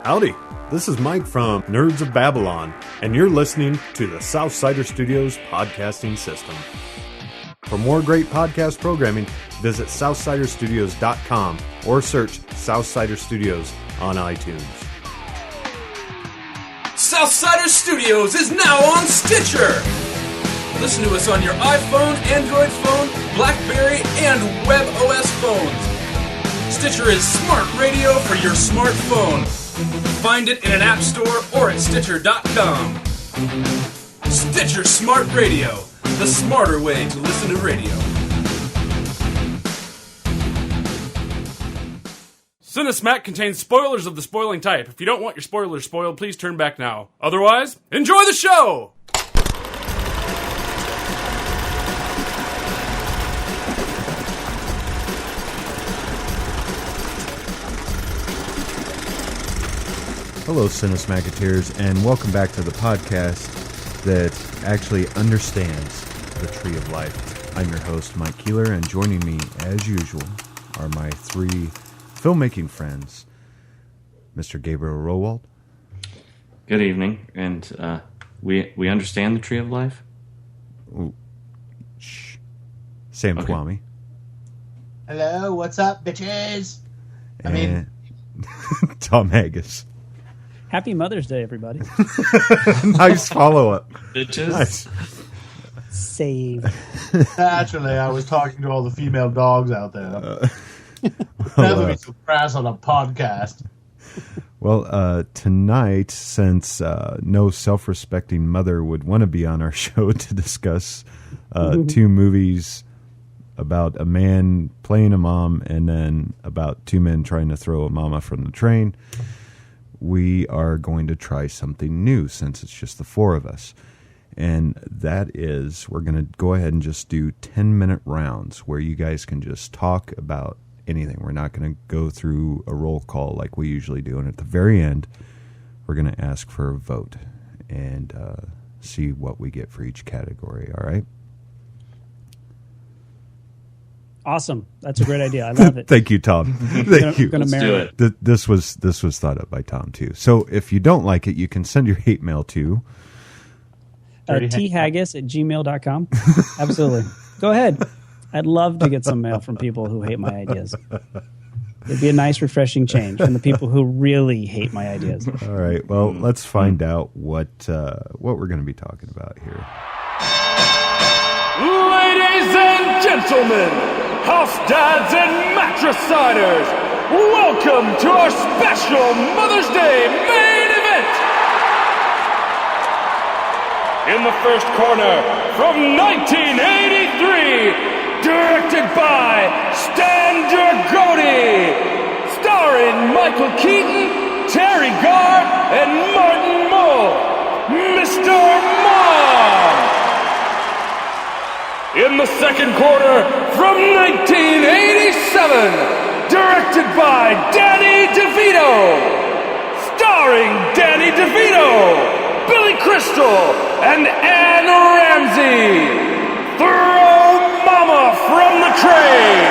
Howdy, this is Mike from Nerds of Babylon, and you're listening to the Southsider Studios podcasting system. For more great podcast programming, visit southsiderstudios.com or search Southsider Studios on iTunes. Southsider Studios is now on Stitcher! Listen to us on your iPhone, Android phone, BlackBerry, and WebOS phones. Stitcher is smart radio for your smartphone. Find it in an app store or at Stitcher.com. Stitcher Smart Radio, the smarter way to listen to radio. Cinesmack contains spoilers of the spoiling type. If you don't want your spoilers spoiled, please turn back now. Otherwise, enjoy the show! Hello, Cinesmacketeers, and welcome back to the podcast that actually understands the Tree of Life. I'm your host, Mike Keeler, and joining me, as usual, are my three filmmaking friends, Mr. Gabriel Rowald. Good evening, and we understand the Tree of Life? Ooh. Shh. Sam Twomey. Hello, what's up, bitches? Tom Haggis. Happy Mother's Day, everybody. Nice follow-up. Bitches. Nice. Saved. Naturally, I was talking to all the female dogs out there. Never be so crass on a podcast. Well, tonight, since no self-respecting mother would want to be on our show to discuss two movies about a man playing a mom and then about two men trying to throw a mama from the train, we are going to try something new since it's just the four of us. And that is, we're going to go ahead and just do 10-minute rounds where you guys can just talk about anything. We're not going to go through a roll call like we usually do. And at the very end, we're going to ask for a vote and see what we get for each category. All right? Awesome. That's a great idea. I love it. Thank you, Tom. Thank you. Let's do it. This was thought up by Tom, too. So if you don't like it, you can send your hate mail to... thaggis@gmail.com. Absolutely. Go ahead. I'd love to get some mail from people who hate my ideas. It'd be a nice, refreshing change from the people who really hate my ideas. All right. Well, let's find out what we're going to be talking about here. Ladies and gentlemen, house dads and matriciders, welcome to our special Mother's Day main event! In the first corner, from 1983, directed by Stan Durgoti, starring Michael Keaton, Terry Garr, and Martin Mull, Mr. Mom! In the second quarter, from 1987, directed by Danny DeVito, starring Danny DeVito, Billy Crystal, and Anne Ramsey. Throw Momma from the train.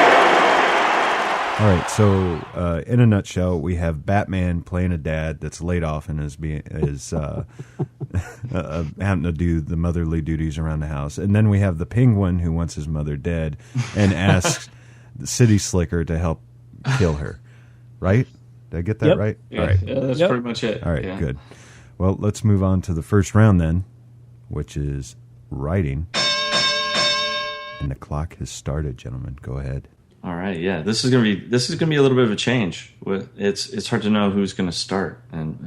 All right. So, in a nutshell, we have Batman playing a dad that's laid off and is having to do the motherly duties around the house, and then we have the Penguin who wants his mother dead and asks the City Slicker to help kill her. Right? Did I get that right? Yeah, all right. Yeah, that's pretty much it. All right. Yeah. Good. Well, let's move on to the first round then, which is writing. And the clock has started, gentlemen. Go ahead. All right, yeah. This is gonna be a little bit of a change. It's hard to know who's gonna start and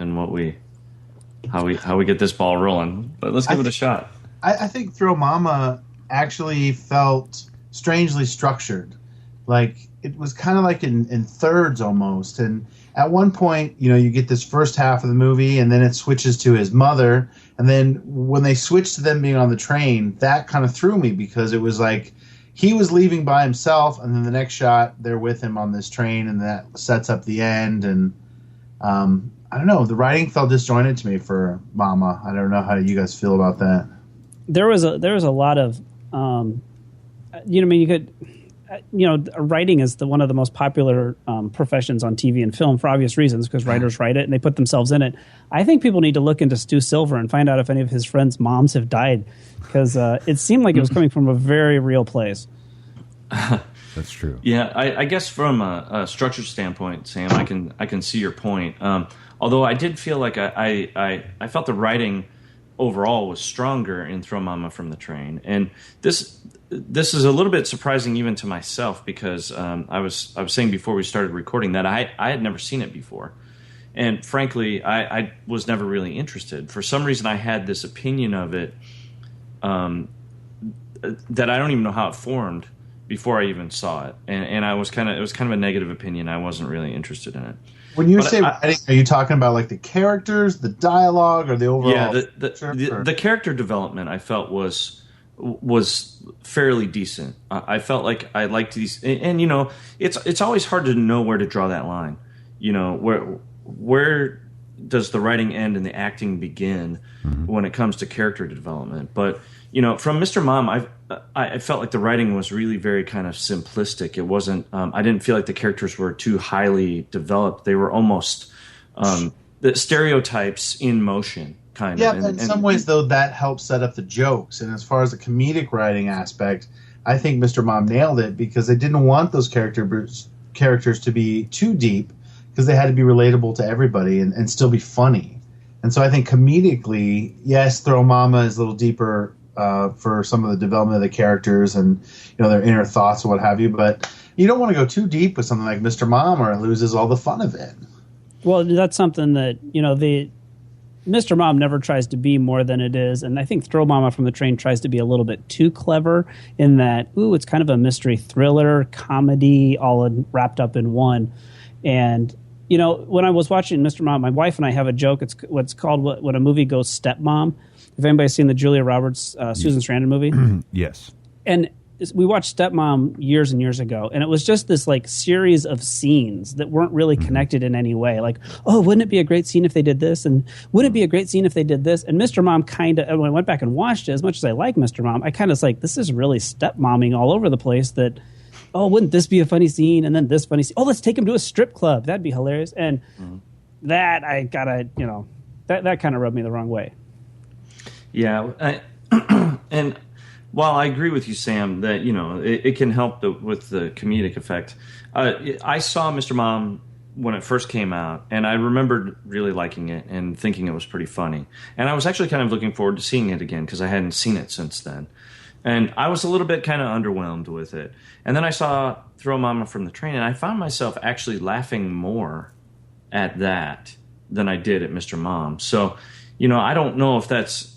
how we get this ball rolling. But let's give it a shot. I think Throw Mama actually felt strangely structured. Like, it was kind of like in thirds almost. And at one point, you get this first half of the movie, and then it switches to his mother. And then when they switched to them being on the train, that kind of threw me because it was like he was leaving by himself, and then the next shot, they're with him on this train, and that sets up the end. And I don't know. The writing felt disjointed to me for Momma. I don't know how you guys feel about that. There was a lot of, you could writing is one of the most popular professions on TV and film for obvious reasons, because writers write it and they put themselves in it. I think people need to look into Stu Silver and find out if any of his friends' moms have died, because it seemed like it was coming from a very real place. That's true. Yeah, I guess from a structure standpoint, Sam, I can see your point. Although I did feel like I felt the writing overall was stronger in Throw Momma from the Train, and this is a little bit surprising even to myself, because I was saying before we started recording that I had never seen it before, and frankly I was never really interested. For some reason I had this opinion of it that I don't even know how it formed before I even saw it, and it was kind of a negative opinion. I wasn't really interested in it. When you say writing, are you talking about like the characters, the dialogue, or the overall? Yeah, the character development I felt was fairly decent. I felt like I liked these, and it's always hard to know where to draw that line. Where does the writing end and the acting begin when it comes to character development? But from Mr. Mom, I felt like the writing was really very kind of simplistic. It wasn't. I didn't feel like the characters were too highly developed. They were almost the stereotypes in motion, kind of. Yeah, in some ways, though, that helps set up the jokes. And as far as the comedic writing aspect, I think Mr. Mom nailed it, because they didn't want those characters to be too deep, because they had to be relatable to everybody and still be funny. And so I think comedically, yes, Throw Momma is a little deeper for some of the development of the characters and their inner thoughts and what have you, but you don't want to go too deep with something like Mr. Mom, or it loses all the fun of it. Well, that's something that the Mr. Mom never tries to be more than it is, and I think Throw Momma from the Train tries to be a little bit too clever in that it's kind of a mystery thriller comedy all wrapped up in one. And when I was watching Mr. Mom, my wife and I have a joke. It's what's called when a movie goes stepmom. If anybody's seen the Julia Roberts, Susan Sarandon movie? Yes. And we watched Stepmom years and years ago, and it was just this series of scenes that weren't really connected in any way. Like, oh, wouldn't it be a great scene if they did this? And wouldn't it be a great scene if they did this? And Mr. Mom when I went back and watched it, as much as I like Mr. Mom, I kind of was like, this is really stepmomming all over the place. That, oh, wouldn't this be a funny scene? And then this funny scene. Oh, let's take him to a strip club. That'd be hilarious. And that I gotta, that kind of rubbed me the wrong way. Yeah, and while I agree with you, Sam, that it can help with the comedic effect, I saw Mr. Mom when it first came out, and I remembered really liking it and thinking it was pretty funny. And I was actually kind of looking forward to seeing it again, because I hadn't seen it since then. And I was a little bit kind of underwhelmed with it. And then I saw Throw Momma from the Train, and I found myself actually laughing more at that than I did at Mr. Mom. So, I don't know if that's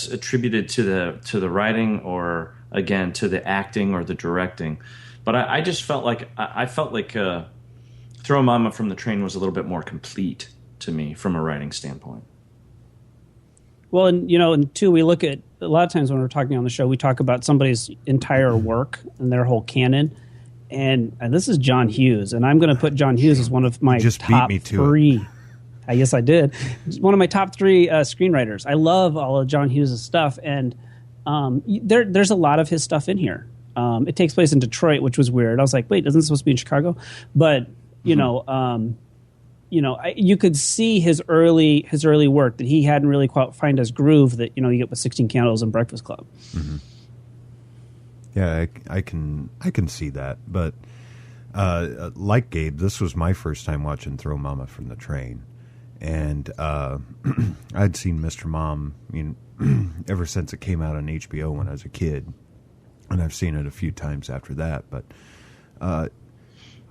attributed to the writing, or again to the acting or the directing, but I just felt like Throw Momma from the Train was a little bit more complete to me from a writing standpoint. Well, and two, we look at a lot of times when we're talking on the show, we talk about somebody's entire work and their whole canon. And this is John Hughes, and I'm going to put John Hughes as one of my top three. Yes, I did. He's one of my top three screenwriters. I love all of John Hughes' stuff, and there's a lot of his stuff in here. It takes place in Detroit, which was weird. I was like, wait, isn't it supposed to be in Chicago? But you could see his early work that he hadn't really quite find his groove that you get with 16 Candles and Breakfast Club. Mm-hmm. Yeah, I can see that, but like Gabe, this was my first time watching Throw Momma from the Train. And I'd seen Mr. Mom, ever since it came out on HBO when I was a kid, and I've seen it a few times after that. But I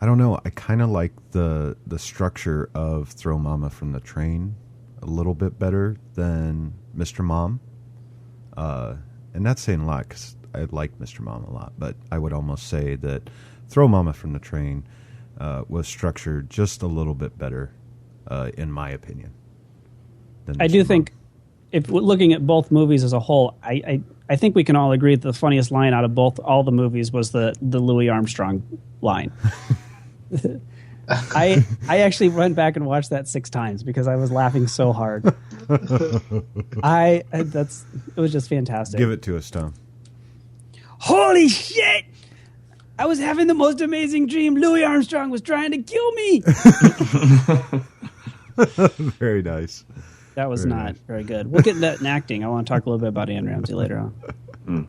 don't know. I kind of like the structure of Throw Momma from the Train a little bit better than Mr. Mom, and that's saying a lot because I like Mr. Mom a lot. But I would almost say that Throw Momma from the Train was structured just a little bit better. In my opinion. I do think, if looking at both movies as a whole, I think we can all agree that the funniest line out of all the movies was the Louis Armstrong line. I actually went back and watched that 6 times because I was laughing so hard. It was just fantastic. Give it to us, Tom. holy shit! I was having the most amazing dream. Louis Armstrong was trying to kill me. Very nice. That was not very good. We'll get into that in acting. I want to talk a little bit about Anne Ramsey later on.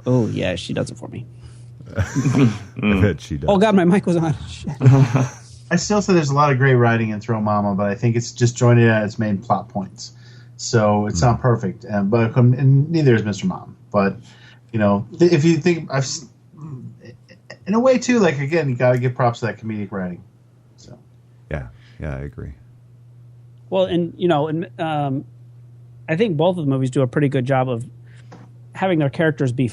Oh, yeah, she does it for me. I bet she does. Oh, God, my mic was on. Shit. I still say there's a lot of great writing in Throw Mama, but I think it's disjointed at its main plot points. So it's not perfect. But and neither is Mr. Mom. But, if you think... in a way, too, like, again, you got to give props to that comedic writing. So Yeah, I agree. Well, I think both of the movies do a pretty good job of having their characters be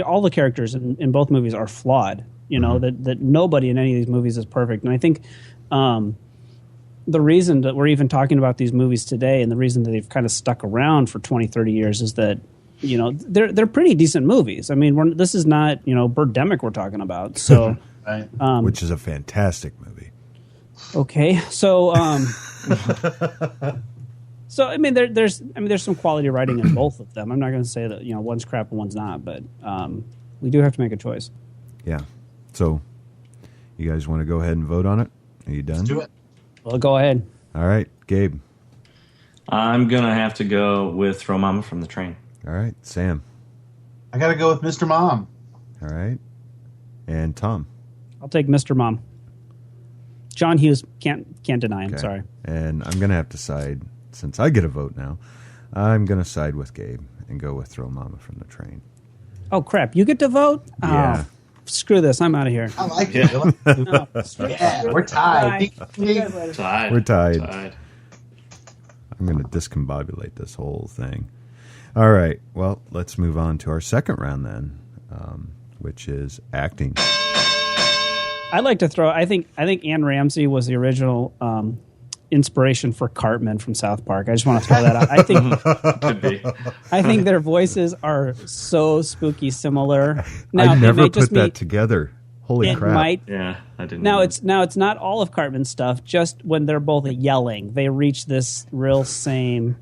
all the characters in both movies are flawed. That nobody in any of these movies is perfect. And I think the reason that we're even talking about these movies today and the reason that they've kind of stuck around for 20, 30 years is that, they're pretty decent movies. I mean, this is not, Birdemic we're talking about. So, right. Which is a fantastic movie. Okay. So, so I mean, there's some quality writing in both of them. I'm not going to say that one's crap and one's not, but we do have to make a choice. Yeah. So, you guys want to go ahead and vote on it? Are you done? Let's do it. Well, go ahead. All right, Gabe. I'm gonna have to go with Throw Mama from the Train. All right, Sam. I got to go with Mr. Mom. All right, and Tom. I'll take Mr. Mom. John Hughes can't deny him. Okay. Sorry. And I'm gonna have to side, since I get a vote now. I'm gonna side with Gabe and go with Throw Mama from the Train. Oh crap! You get to vote. Yeah. Oh, screw this. I'm out of here. I like it. No. Yeah, we're tied. Tied. We're tied. I'm going to discombobulate this whole thing. All right. Well, let's move on to our second round then, which is acting. I'd like to throw. I think Anne Ramsey was the original inspiration for Cartman from South Park. I just want to throw that out. I think Could be. I think their voices are so spooky similar. Now, I they never may just put that be- together. Holy It crap. might. Yeah, I didn't. Now know. it's not all of Cartman's stuff. Just when they're both yelling, they reach this real same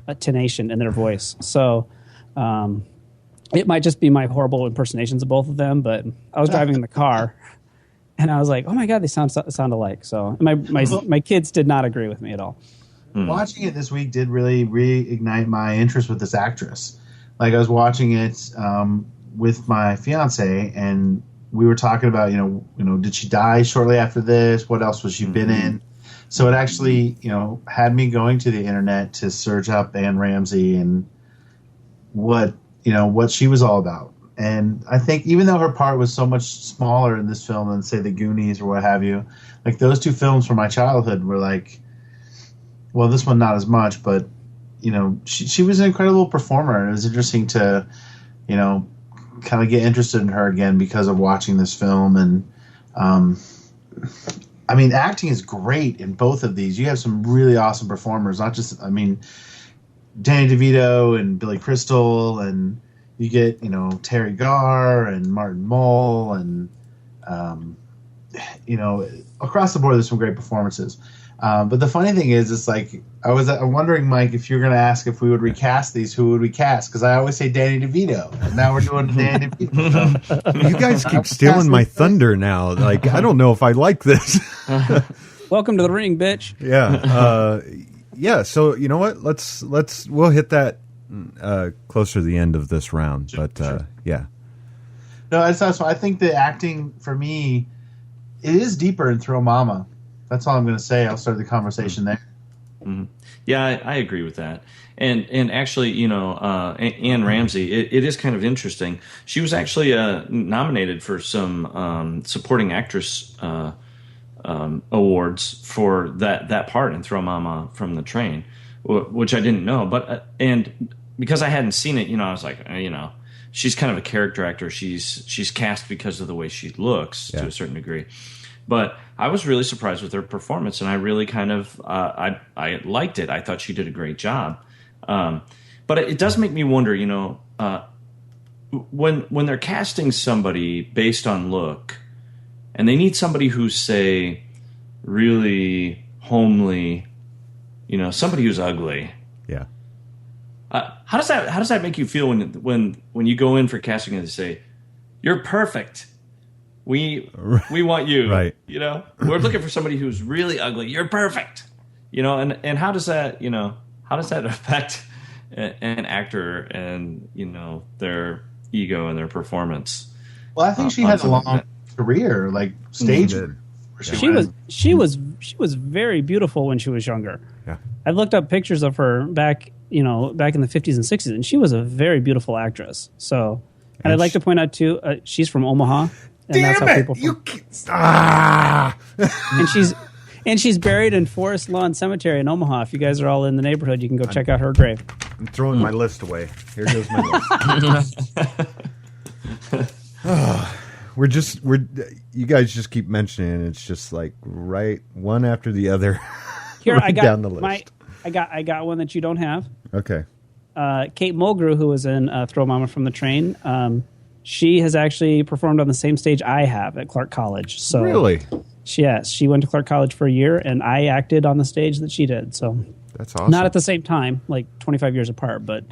tonation in their voice. So it might just be my horrible impersonations of both of them. But I was driving in the car, and I was like, "Oh my god, they sound alike." So my kids did not agree with me at all. Watching it this week did really reignite my interest with this actress. Like, I was watching it with my fiance, and we were talking about, did she die shortly after this? What else was she been in? So it actually, had me going to the internet to search up Anne Ramsey and what she was all about. And I think even though her part was so much smaller in this film than, say, The Goonies or what have you, like, those two films from my childhood were like, well, this one not as much, but, she was an incredible performer. And it was interesting to, kind of get interested in her again because of watching this film. And I mean, acting is great in both of these. You have some really awesome performers, not just, Danny DeVito and Billy Crystal, and you get, Terry Garr and Martin Mull, and across the board there's some great performances. But the funny thing is, it's like, I'm wondering, Mike, if you're going to ask if we would recast these, who would we cast? Because I always say Danny DeVito, and now we're doing Danny DeVito. You guys keep stealing my thunder now. Like, I don't know if I like this. Welcome to the ring, bitch. Yeah. Yeah. So, you know what? We'll hit that closer to the end of this round. But yeah. No, I think the acting, for me, it is deeper in Throw Mama. That's all I'm going to say. I'll start the conversation there. Mm-hmm. Yeah, I agree with that. And actually, Anne Ramsey, it is kind of interesting. She was actually nominated for some supporting actress awards for that part in Throw Mama from the Train, which I didn't know. But and because I hadn't seen it, I was like, she's kind of a character actor. She's cast because of the way she looks to a certain degree. But I was really surprised with her performance, and I really kind of I liked it. I thought she did a great job. But it does make me wonder, when they're casting somebody based on look, and they need somebody who's, say, really homely, somebody who's ugly. Yeah. How does that make you feel when you go in for casting and they say, You're perfect. We want you. Right. You know, we're looking for somebody who's really ugly. You're perfect. You know, and how does that affect an actor and, you know, their ego and their performance? Well, I think she had a long career, like stage. She was very beautiful when she was younger. Yeah. I've looked up pictures of her back in the 50s and 60s, and she was a very beautiful actress. So, and I'd like to point out too, she's from Omaha. And that's how people and she's buried in Forest Lawn Cemetery in Omaha. If you guys are all in the neighborhood, you can go check out her grave. I'm throwing my list away. Here goes my list. You guys just keep mentioning it. It's just like right one after the other. Here, right I got down the list. I got one that you don't have. Okay. Kate Mulgrew, who was in Throw Mama from the Train, she has actually performed on the same stage I have at Clark College. So really? Yes, she went to Clark College for a year, and I acted on the stage that she did. So that's awesome. Not at the same time, like 25 years apart, but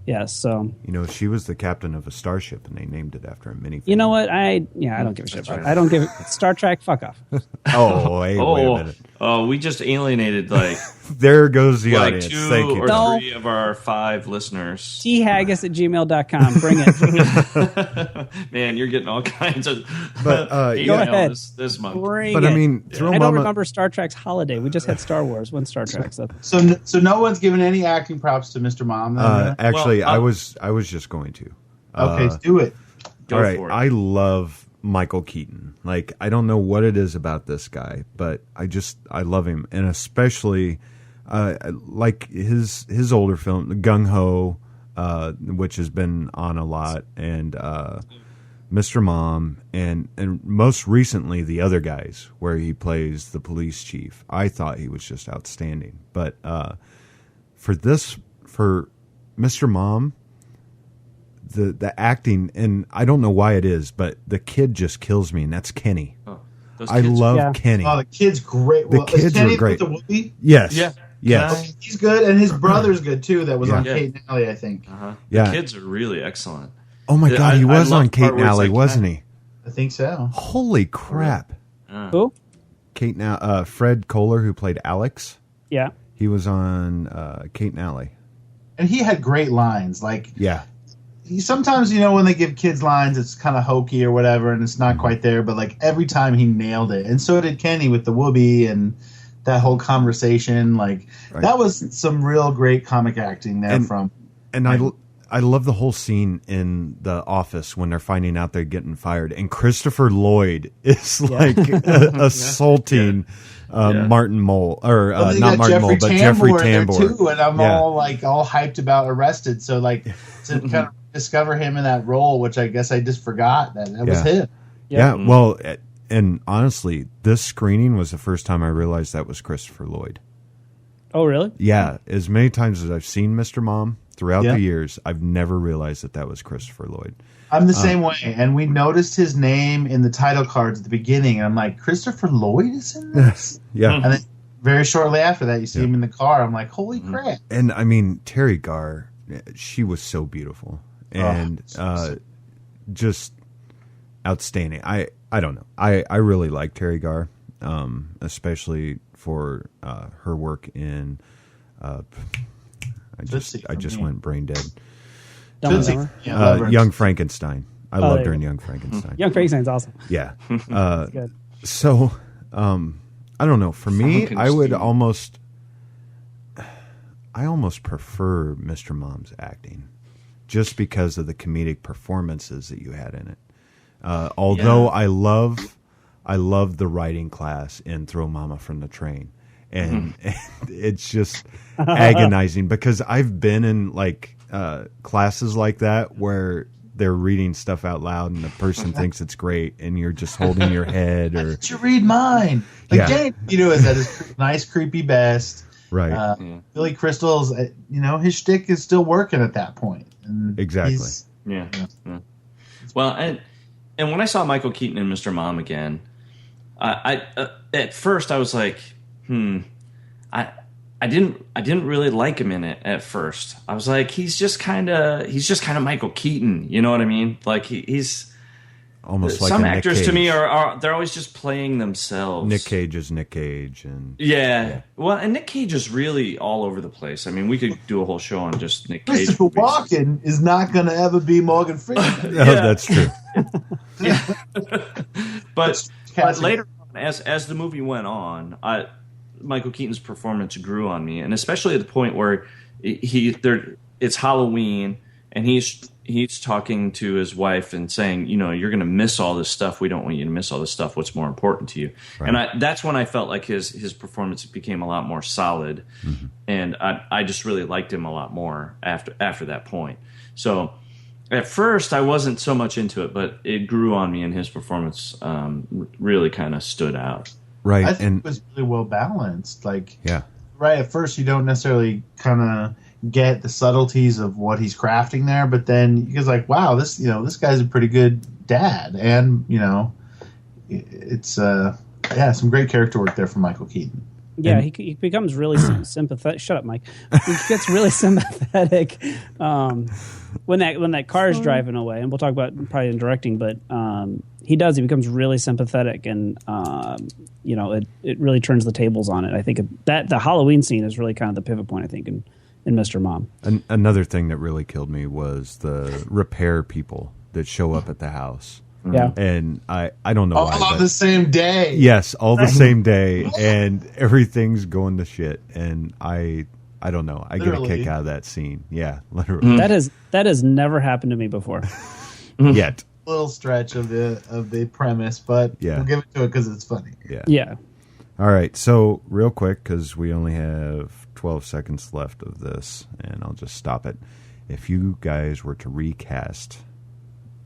yes. So you know, she was the captain of a starship, and they named it after a minifig. You know what? I don't give a shit about it. I don't give Star Trek. Fuck off. Wait a minute. Oh, we just alienated there goes the like audience. 2 Thank you. or 3 of our 5 listeners. thaggis@gmail.com. Bring it. Man, you're getting all kinds of but, go ahead. This month. Bring but it. I mean, I don't remember Star Trek's holiday. We just had Star Wars. One Star Trek. So no one's given any acting props to Mr. Mom. Actually, I was just going to. Okay, do it. Go all right, for it. I love Michael Keaton. Like, I don't know what it is about this guy, but I love him, and especially like his older film, Gung Ho, which has been on a lot, and Mr. Mom, and most recently The Other Guys, where he plays the police chief. I thought he was just outstanding, but for Mr. Mom, the acting, and I don't know why it is, but the kid just kills me, and that's Kenny. I love Kenny. Oh, the kid's great. The kids are great. The Whoopi? Yes. Yeah. Yes. He's good, and his brother's good too. That was on Kate and Alley, I think. The kids are really excellent. Oh my God, he was on Kate and where it's Alley, like, wasn't he? I think so. Holy crap! Who? Kate and Fred Kohler, who played Alex. Yeah. He was on Kate and Alley. And he had great lines. Like, yeah. Sometimes, when they give kids lines, it's kind of hokey or whatever, and it's not quite there. But like every time, he nailed it, and so did Kenny with the Whoopie and that whole conversation. Like that was some real great comic acting there And I love the whole scene in the office when they're finding out they're getting fired, and Christopher Lloyd is like assaulting Martin Mull, or not Martin Mull, but Jeffrey Tambor too. And I'm all hyped about Arrested. So like to kind of discover him in that role, which I guess I just forgot that was him. Yeah. Well, and honestly, this screening was the first time I realized that was Christopher Lloyd. Oh, really? Yeah. As many times as I've seen Mr. Mom throughout the years, I've never realized that was Christopher Lloyd. I'm the same way. And we noticed his name in the title cards at the beginning, and I'm like, Christopher Lloyd is in this? Yeah. And then very shortly after that, you see him in the car. I'm like, holy crap. And I mean, Terry Garr, she was so beautiful. And just outstanding. I don't know. I really like Terry Garr, especially for her work in I just went brain dead. Young Frankenstein. I loved her in Young Frankenstein. Young Frankenstein's awesome. Yeah. So I don't know. For me, I almost prefer Mr. Mom's acting, just because of the comedic performances that you had in it. Although I love the writing class in Throw Mama from the Train, and it's just agonizing because I've been in like classes like that where they're reading stuff out loud and the person thinks it's great and you're just holding your head. Or did you read mine? Like Jane, is at his nice creepy best. Right. Billy Crystal's, his shtick is still working at that point. And exactly. Yeah. Well, and when I saw Michael Keaton in Mr. Mom again, I at first I was like, I didn't really like him in it at first. I was like, he's just kind of Michael Keaton, you know what I mean? Like he's almost like some a Nick actors to Cage. me are they're always just playing themselves. Nick Cage is Nick Cage, and Yeah. Well, and Nick Cage is really all over the place. I mean, we could do a whole show on just Nick Cage. Christopher movies. Walken is not going to ever be Morgan Freeman. oh, that's true. But later on, as the movie went on, Michael Keaton's performance grew on me, and especially at the point where it's Halloween, and he's talking to his wife and saying, you're going to miss all this stuff. We don't want you to miss all this stuff. What's more important to you? Right. And that's when I felt like his performance became a lot more solid, and I just really liked him a lot more after that point. So at first I wasn't so much into it, but it grew on me, and his performance really kind of stood out. Right, I think it was really well balanced. Like, yeah, right at first you don't necessarily kind of get the subtleties of what he's crafting there, but then you're like, wow, this guy's a pretty good dad, and it's some great character work there from Michael Keaton. Yeah, he becomes really sympathetic. Shut up, Mike. He gets really sympathetic when that car's driving away, and we'll talk about probably in directing, but he becomes really sympathetic, and it really turns the tables on it. I think that the Halloween scene is really kind of the pivot point, I think, in Mr. Mom. Another thing that really killed me was the repair people that show up at the house. Yeah, and I don't know why. All on the same day. Yes, all the same day, and everything's going to shit. And I don't know. I get a kick out of that scene. Yeah, literally. That has never happened to me before. Yet. Little stretch of the premise, but we'll give it to it because it's funny. Yeah. All right. So real quick, because we only have 12 seconds left of this, and I'll just stop it. If you guys were to recast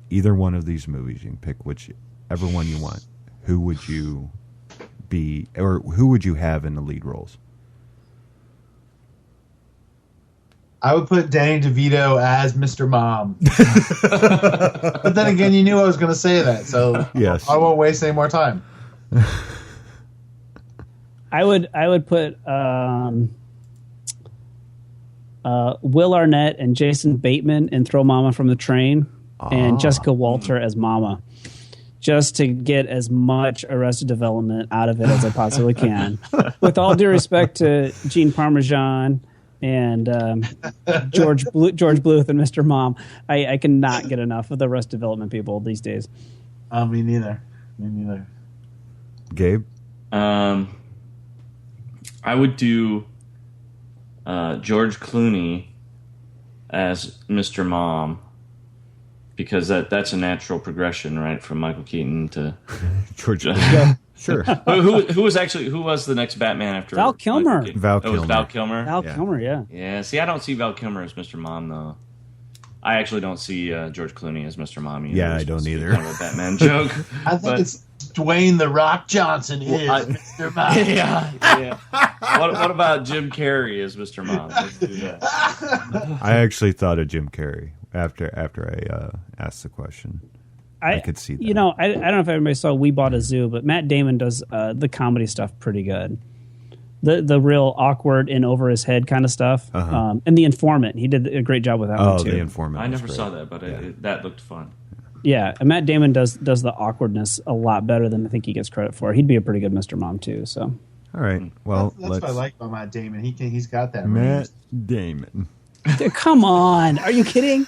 either one of these movies, you can pick whichever one you want. Who would you be, or who would you have in the lead roles? I would put Danny DeVito as Mr. Mom. But then again, you knew I was going to say that, so yes. I won't waste any more time. I would put Will Arnett and Jason Bateman in Throw Momma from the Train, and Jessica Walter as Momma, just to get as much Arrested Development out of it as I possibly can. With all due respect to Gene Parmesan and George Bluth and Mr. Mom, I cannot get enough of the Arrested Development people these days. Me neither. Gabe? I would do George Clooney as Mr. Mom, because that's a natural progression, right, from Michael Keaton to George. Sure. Who was the next Batman after Val Kilmer? Val Kilmer. Kilmer. Val Kilmer. Val Kilmer, yeah. Yeah. See, I don't see Val Kilmer as Mr. Mom though. I actually don't see George Clooney as Mr. Mom either. Yeah, I don't either. Kind of a Batman joke. I think it's Dwayne The Rock Johnson is Mr. Mom. Yeah. What about Jim Carrey as Mr. Mom? Let's do that. I actually thought of Jim Carrey after I asked the question. I could see that. I don't know if everybody saw We Bought a Zoo, but Matt Damon does the comedy stuff pretty good. The real awkward and over his head kind of stuff. And The Informant, he did a great job with that one too. The Informant. I never saw that, but that looked fun. Yeah, and Matt Damon does the awkwardness a lot better than I think he gets credit for. He'd be a pretty good Mr. Mom too. So, all right. Well, that's what I like about Matt Damon. He's got that. Matt Damon. Come on, are you kidding?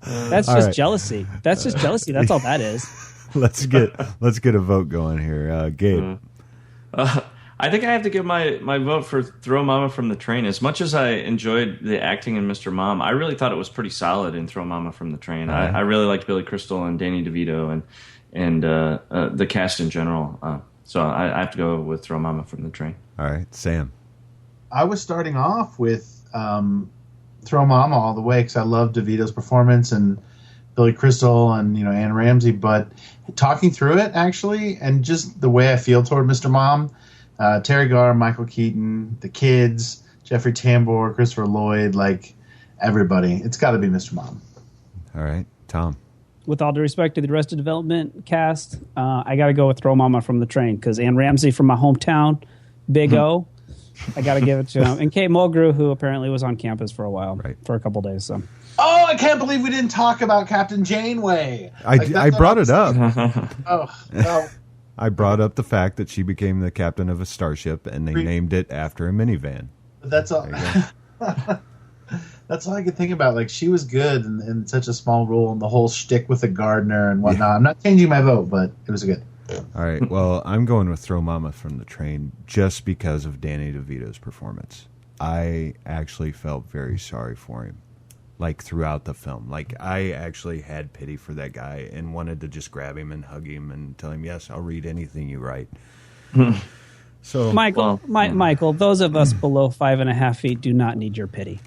That's just jealousy. That's just jealousy. That's all that is. Let's get a vote going here, Gabe. I think I have to give my vote for Throw Momma from the Train. As much as I enjoyed the acting in Mr. Mom, I really thought it was pretty solid in Throw Momma from the Train. Right. I really liked Billy Crystal and Danny DeVito and the cast in general. So I have to go with Throw Momma from the Train. All right, Sam. I was starting off with Throw Momma all the way because I love DeVito's performance and Billy Crystal and Anne Ramsey. But talking through it actually, and just the way I feel toward Mr. Mom, Terry Garr, Michael Keaton, the kids, Jeffrey Tambor, Christopher Lloyd, like everybody, it's got to be Mr. Mom. All right, Tom. With all due respect to the Arrested Development cast, I got to go with Throw Momma from the Train because Anne Ramsey from my hometown, Big O. I got to give it to him. And Kate Mulgrew, who apparently was on campus for a while, for a couple days. So. Oh, I can't believe we didn't talk about Captain Janeway. I brought it up. Oh. I brought up the fact that she became the captain of a starship, and they named it after a minivan. That's all. That's all I could think about. Like, she was good in such a small role, and the whole shtick with the gardener and whatnot. Yeah. I'm not changing my vote, but it was good. All right. Well, I'm going with Throw Momma from the Train just because of Danny DeVito's performance. I actually felt very sorry for him, like, throughout the film. Like, I actually had pity for that guy and wanted to just grab him and hug him and tell him, yes, I'll read anything you write. So, Michael, those of us below 5.5 feet do not need your pity.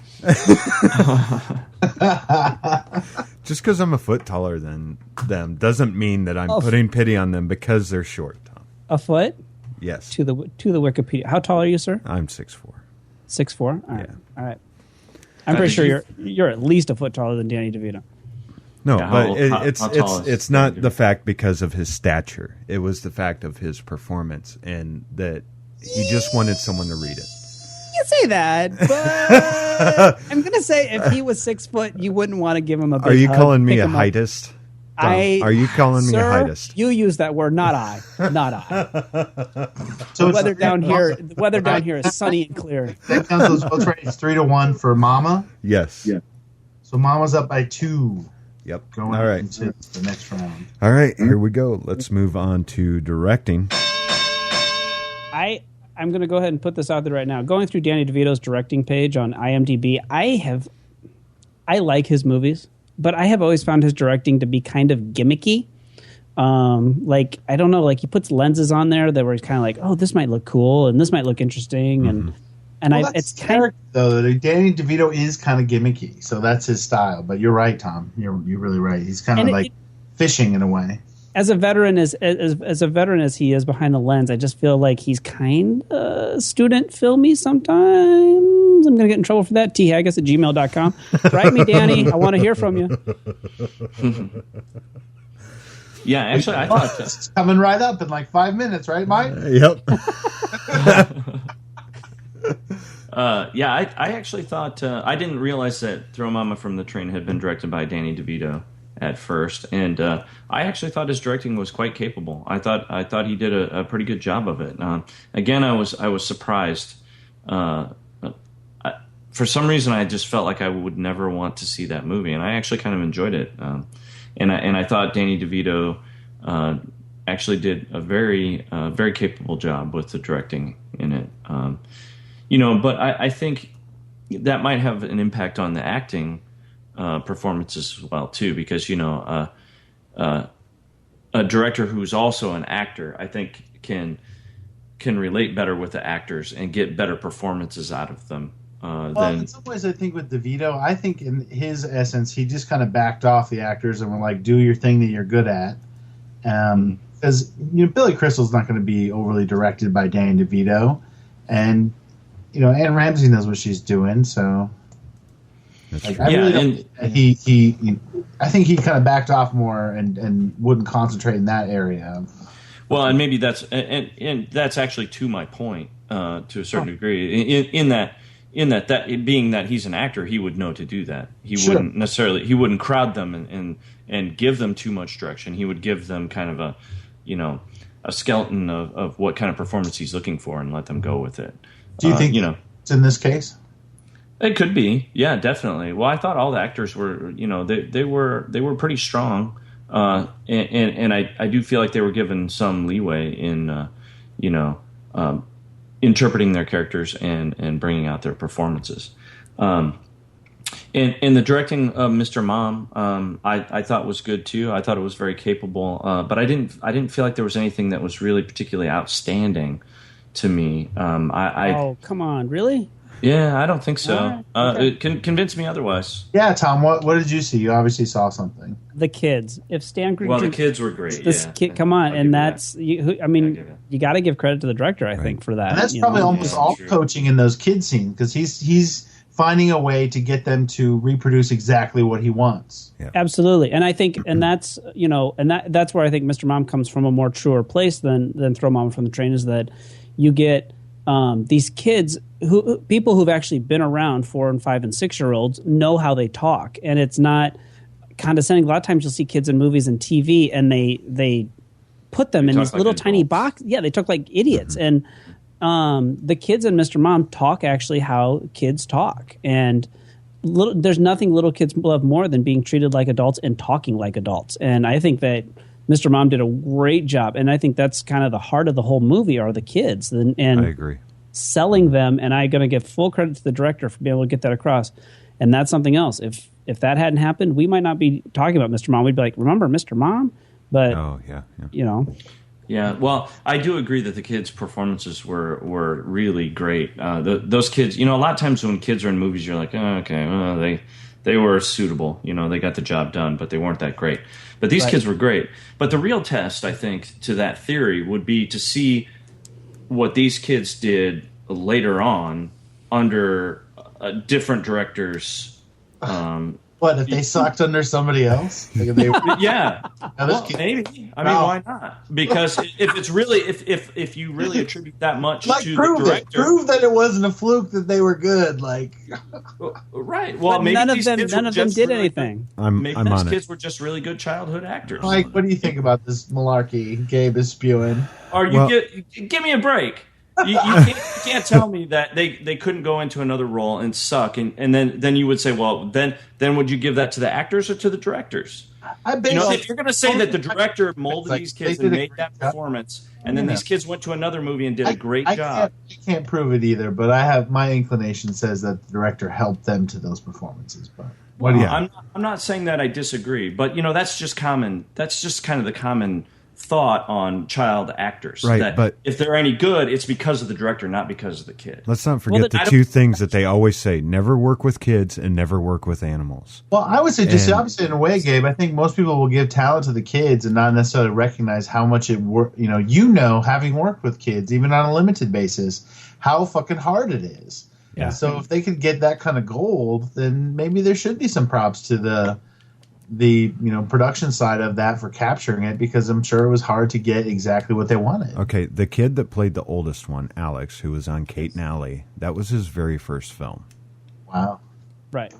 Just because I'm a foot taller than them doesn't mean that I'm putting pity on them because they're short, Tom. A foot? Yes. To the Wikipedia. How tall are you, sir? I'm 6'4". 6'4"? All right. Yeah. All right. I'm pretty sure you're at least a foot taller than Danny DeVito. No, yeah, but it's not the fact because of his stature. It was the fact of his performance and that he just wanted someone to read it. You say that, but I'm going to say if he was 6 foot, you wouldn't want to give him a big hug. Are you calling me a heightist? Are you calling me a heightist? You use that word, not I. Not I. So the weather down here is sunny and clear. That counts those votes right. It's 3-1 for Momma. Yes. Yeah. So Mama's up by 2. Yep. Going all right. into the next round. All right, here we go. Let's move on to directing. I'm going to go ahead and put this out there right now. Going through Danny DeVito's directing page on IMDb, I like his movies, but I have always found his directing to be kind of gimmicky. Like, I don't know, like he puts lenses on there that were kind of like, oh, this might look cool and this might look interesting, and it's kind of though. Danny DeVito is kind of gimmicky, so that's his style. But you're right, Tom. You're really right. He's kind of like fishing in a way. As a veteran as a veteran as he is behind the lens, I just feel like he's kind of student filmy sometimes. I'm going to get in trouble for that. thaggis@gmail.com. Write me, Danny. I want to hear from you. Yeah, actually, I thought it's coming right up in like 5 minutes, right, Mike? Yep. Yeah, I actually thought I didn't realize that Throw Momma from the Train had been directed by Danny DeVito at first, and I actually thought his directing was quite capable. I thought he did a pretty good job of it. Again, I was surprised. For some reason, I just felt like I would never want to see that movie, and I actually kind of enjoyed it. And I thought Danny DeVito actually did a very very capable job with the directing in it. But I think that might have an impact on the acting performances as well too, because a director who's also an actor, I think can relate better with the actors and get better performances out of them. In some ways, I think with DeVito, I think in his essence, he just kind of backed off the actors and were like, "Do your thing that you're good at." Because Billy Crystal's not going to be overly directed by Danny DeVito, and Anne Ramsey knows what she's doing, so. I think he kind of backed off more and wouldn't concentrate in that area. Well, and maybe that's and that's actually to my point to a certain degree. In that being that he's an actor, he would know to do that. He wouldn't crowd them and give them too much direction. He would give them kind of a skeleton of what kind of performance he's looking for and let them go with it. Do you think it's in this case? It could be, yeah, definitely. Well, I thought all the actors were, they were pretty strong, and I do feel like they were given some leeway in, interpreting their characters and bringing out their performances. And the directing of Mr. Mom, I thought was good too. I thought it was very capable, but I didn't feel like there was anything that was really particularly outstanding to me. Oh, come on, really? Yeah, I don't think so. Right. Okay. It convinced me otherwise. Yeah, Tom, what did you see? You obviously saw something. The kids. If Stan Green, the kids were great. Come on, and that's you got to give credit to the director, I think, for that. And that's probably almost all coaching in those kid scenes because he's finding a way to get them to reproduce exactly what he wants. Yeah. Absolutely, and I think, and that's that's where I think Mr. Mom comes from a more truer place than Throw Momma from the Train, is that you get these kids, people who've actually been around 4 and 5 and 6-year-olds, know how they talk, and it's not condescending. A lot of times you'll see kids in movies and TV, and they put them in these little tiny boxes. Yeah, they talk like idiots. And the kids in Mr. Mom talk actually how kids talk. And there's nothing little kids love more than being treated like adults and talking like adults. And I think that Mr. Mom did a great job. And I think that's kind of the heart of the whole movie are the kids. And I agree. Selling them. And I'm going to give full credit to the director for being able to get that across. And that's something else. If that hadn't happened, we might not be talking about Mr. Mom. We'd be like, remember Mr. Mom? But, you know. Yeah, well, I do agree that the kids' performances were really great. Those kids, you know, a lot of times when kids are in movies, you're like, oh, okay, well, they were suitable. You know, they got the job done, but they weren't that great. But these kids were great. But the real test, I think, to that theory would be to see what these kids did later on under different directors. What if they sucked under somebody else? Like if they yeah, well, maybe. I mean, why not? Because if it's really, if you really attribute that much to the director, prove that it wasn't a fluke that they were good. Like, right? Well, but maybe none of them did really anything. Maybe these kids were just really good childhood actors. Mike, what do you think about this malarkey Gabe is spewing? Or give me a break. You can't tell me that they couldn't go into another role and suck, and then you would say, well, then would you give that to the actors or to the directors? If you're going to say that the director molded these kids and made that performance, and then these kids went to another movie and did a great job. I can't prove it either, but I have my inclination says that the director helped them to those performances. But what do you? I'm not saying that I disagree, but that's just common. That's just kind of the common thought on child actors, right? That but if they're any good, it's because of the director, not because of the kid. Let's not forget the two things that they always say: never work with kids and never work with animals. Well, I would say just the opposite in a way, Gabe. I think most people will give talent to the kids and not necessarily recognize how much it work. Having worked with kids, even on a limited basis, how fucking hard it is. Yeah. So if they could get that kind of gold, then maybe there should be some props to the production side of that for capturing it, because I'm sure it was hard to get exactly what they wanted. Okay, the kid that played the oldest one, Alex, who was on Kate and Allie, that was his very first film. Wow. Right.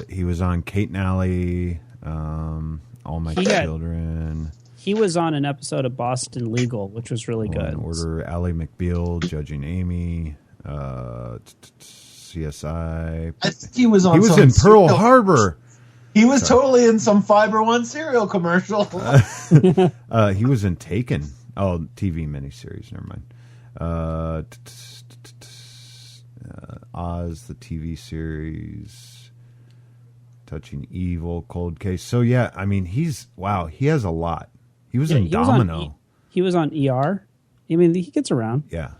He was on Kate and Allie, All My Children. He was on an episode of Boston Legal, which was really good. Order, Ally McBeal, Judging Amy, CSI. I think he was on. He was in Pearl Harbor. He was totally in some Fiber One cereal commercial. He was in Taken. Oh, TV miniseries. Never mind. Oz, the TV series. Touching Evil, Cold Case. So, yeah, I mean, he has a lot. He was in Domino. He was on ER. I mean, he gets around. Yeah.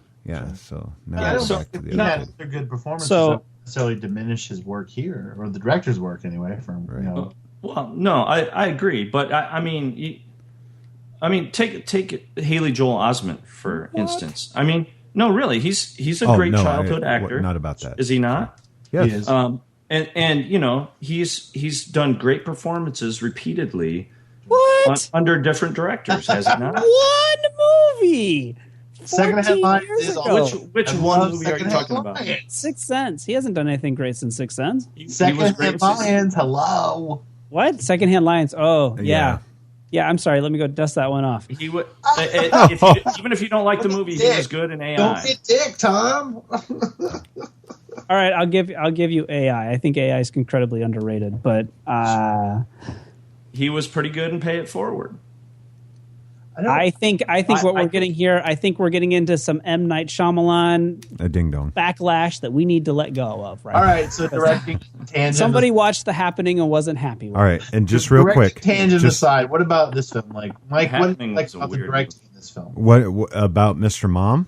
So, now back to the other kid. Good performances. So, necessarily diminish his work here, or the director's work anyway. Well, no, I agree, but I mean, take Haley Joel Osment for instance. I mean, no, really, he's a great childhood actor. Not about that. Is he not? Yes. He is. And he's done great performances repeatedly. What? Under different directors, has he not? One movie. Secondhand Lions is which one movie are you talking about? Sixth Sense. He hasn't done anything great since Sixth Sense. Secondhand Lions. Hello. What? Secondhand Lions. Oh, yeah. Yeah, I'm sorry. Let me go dust that one off. He would, even if you don't like the movie, he was good in AI. Don't be dick, Tom. All right, I'll give you AI. I think AI is incredibly underrated, but he was pretty good in Pay It Forward. I think what we're getting here. I think we're getting into some M. Night Shyamalan a ding dong backlash that we need to let go of. Right. All right. So directing tangent. Somebody watched The Happening and wasn't happy with it. All right, and just real quick, tangent aside, what about this film? Like, Mike, what do you like about the directing in this film? What about Mr. Mom?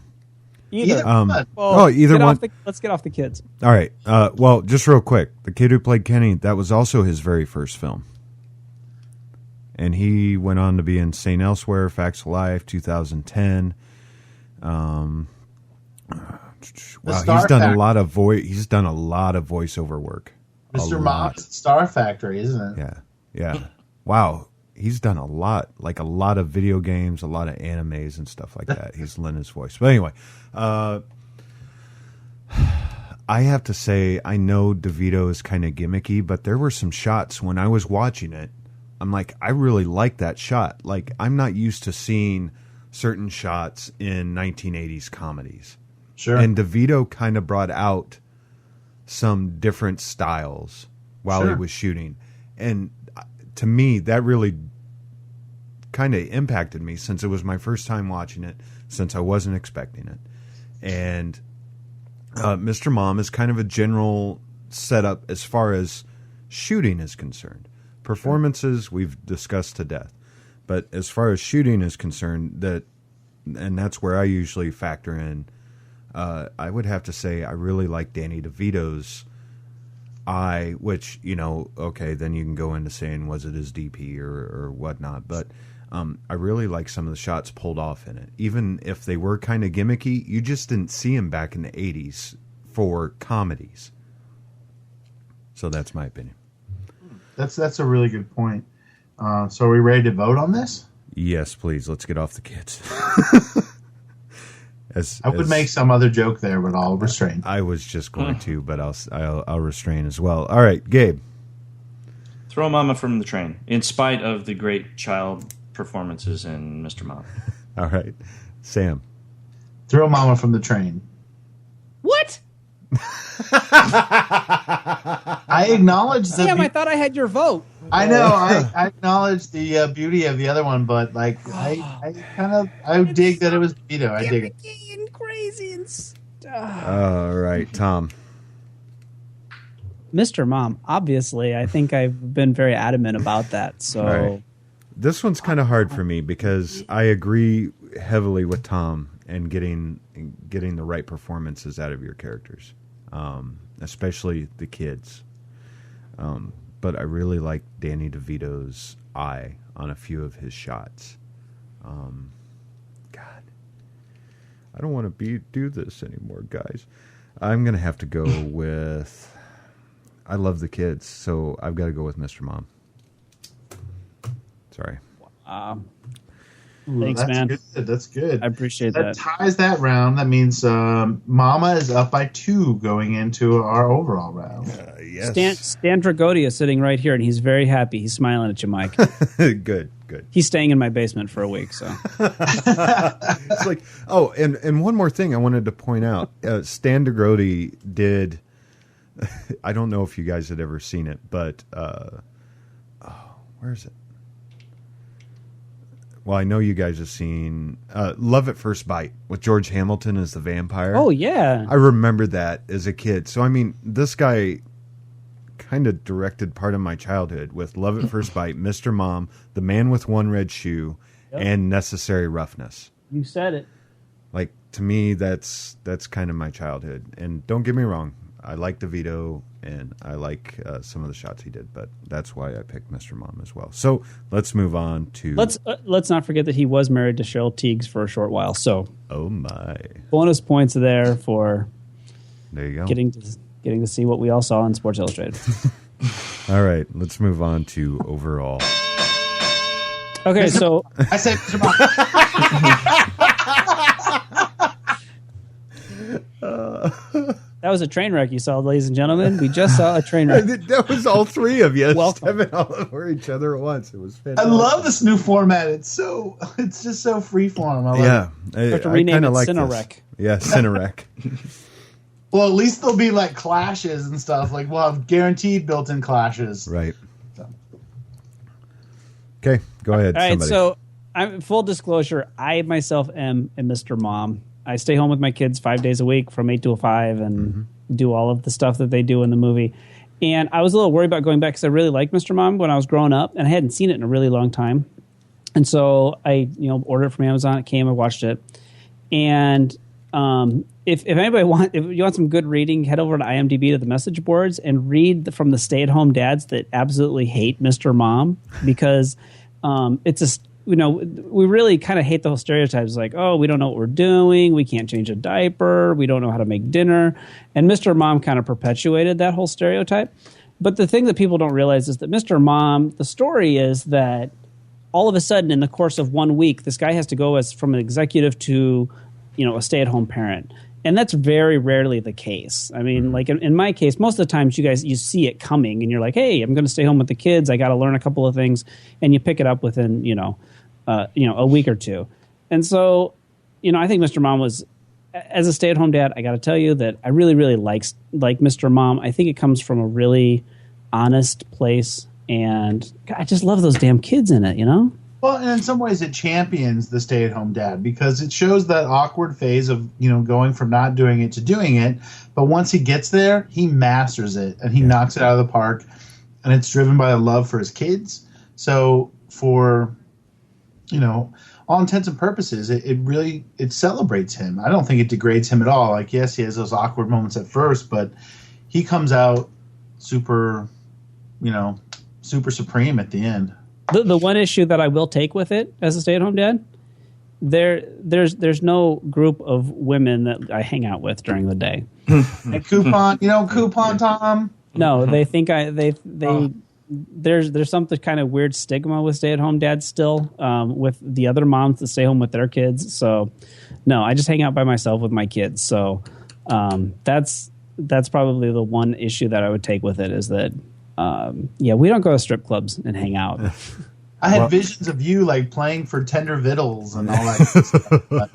Either one. Let's get off the kids. All right. Well, just real quick, the kid who played Kenny, that was also his very first film. And he went on to be in St. Elsewhere, Facts of Life, 2010. Wow, he's done a lot of voiceover work. Mr. Mom's Star Factory, isn't it? Yeah. Wow, he's done a lot of video games, a lot of animes and stuff like that. He's lent his voice. But anyway, I have to say, I know DeVito is kind of gimmicky, but there were some shots when I was watching it. I'm like, I really like that shot. Like, I'm not used to seeing certain shots in 1980s comedies. Sure. And DeVito kind of brought out some different styles while he was shooting. And to me, that really kind of impacted me since it was my first time watching it, since I wasn't expecting it. And Mr. Mom is kind of a general setup as far as shooting is concerned. Performances we've discussed to death. But as far as shooting is concerned, and that's where I usually factor in, I would have to say I really like Danny DeVito's eye, which, okay, then you can go into saying, was it his DP or whatnot. But I really like some of the shots pulled off in it. Even if they were kind of gimmicky, you just didn't see him back in the 80s for comedies. So that's my opinion. That's a really good point. So are we ready to vote on this? Yes, please. Let's get off the kids. I would make some other joke there, but I'll restrain. I was just going to, but I'll restrain as well. All right, Gabe. Throw Mama from the train, in spite of the great child performances in Mr. Mom. All right, Sam. Throw Mama from the train. What? I acknowledge the. Sam, I thought I had your vote. I know. I acknowledge the beauty of the other one, but like I dig that it was Vito. I dig it. And crazy and All right, Tom. Mr. Mom. Obviously, I think I've been very adamant about that. So right. This one's kind of hard for me because I agree heavily with Tom and getting the right performances out of your characters, especially the kids. But I really like Danny DeVito's eye on a few of his shots. God, I don't want to do this anymore, guys. I'm going to have to go with... I love the kids, so I've got to go with Mr. Mom. Sorry. Thanks, that's man. Good. That's good. I appreciate that. That ties that round. That means Mama is up by 2 going into our overall round. Yes. Stan Dragoti is sitting right here, and he's very happy. He's smiling at you, Mike. Good. He's staying in my basement for a week, so. It's like, oh, and one more thing I wanted to point out. Stan Dragoti did... I don't know if you guys had ever seen it, but... where is it? Well, I know you guys have seen Love at First Bite with George Hamilton as the vampire. Oh, yeah. I remember that as a kid. So, I mean, this guy kind of directed part of my childhood with Love at First Bite, Mr. Mom, The Man with One Red Shoe, and Necessary Roughness. You said it. Like, to me, that's kind of my childhood. And don't get me wrong, I like DeVito, and I like some of the shots he did, but that's why I picked Mr. Mom as well. So let's move on to... Let's not forget that he was married to Cheryl Tiegs for a short while, so... Oh, my. Bonus points there for... There you go. Getting to see what we all saw in Sports Illustrated. All right, let's move on to overall. Okay, so... I say Mr. Mom. That was a train wreck you saw, ladies and gentlemen. We just saw a train wreck. That was all three of you Welcome. stepping all over each other at once. It was fantastic. I love this new format. It's just so freeform. I love it. I have to rename kinda it like Cinerec. this. Yeah, Cinerec. Well, at least there'll be like clashes and stuff. Like we'll have guaranteed built-in clashes. Right. Okay, go ahead. All right, somebody. so I'm full disclosure. I myself am a Mr. Mom. I stay home with my kids 5 days a week from 8 to 5 and do all of the stuff that they do in the movie. And I was a little worried about going back because I really liked Mr. Mom when I was growing up, and I hadn't seen it in a really long time. And so I, ordered it from Amazon. It came. I watched it. And if anybody if you want some good reading, head over to IMDb to the message boards and read from the stay-at-home dads that absolutely hate Mr. Mom because it's a we really kind of hate the whole stereotypes like, oh, we don't know what we're doing. We can't change a diaper. We don't know how to make dinner. And Mr. Mom kind of perpetuated that whole stereotype. But the thing that people don't realize is that Mr. Mom, the story is that all of a sudden in the course of 1 week, this guy has to go from an executive to, a stay-at-home parent. And that's very rarely the case. I mean, like in my case, most of the times you see it coming and you're like, hey, I'm going to stay home with the kids. I got to learn a couple of things. And you pick it up within, a week or two. And so, I think Mr. Mom was, as a stay-at-home dad, I got to tell you that I really, really like Mr. Mom. I think it comes from a really honest place. And God, I just love those damn kids in it, Well, and in some ways it champions the stay-at-home dad because it shows that awkward phase of, going from not doing it to doing it. But once he gets there, he masters it and he knocks it out of the park. And it's driven by a love for his kids. So for, all intents and purposes, it celebrates him. I don't think it degrades him at all. Like, yes, he has those awkward moments at first, but he comes out super, super supreme at the end. The one issue that I will take with it as a stay-at-home dad, there's no group of women that I hang out with during the day. And Coupon Tom. No, they think there's something kind of weird stigma with stay-at-home dads still, with the other moms that stay home with their kids. So, no, I just hang out by myself with my kids. So, that's probably the one issue that I would take with it is that, we don't go to strip clubs and hang out. I had visions of you like playing for Tender Vittles and all that stuff.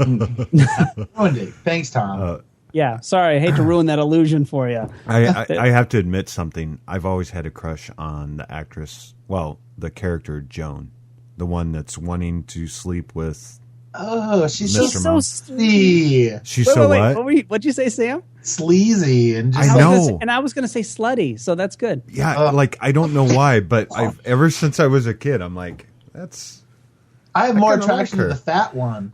Ruined it. Thanks, Tom. Yeah, sorry, I hate to ruin that illusion for you. I have to admit something. I've always had a crush on the actress, the character Joan, the one that's wanting to sleep with. Oh, she's Mr. so Mom. sleazy. She's wait, what'd you say, Sam? Sleazy and just I know. And I was going to say slutty, so that's good. Yeah, I don't know why, but ever since I was a kid, I'm like, I have more kinda attraction like to her. the fat one.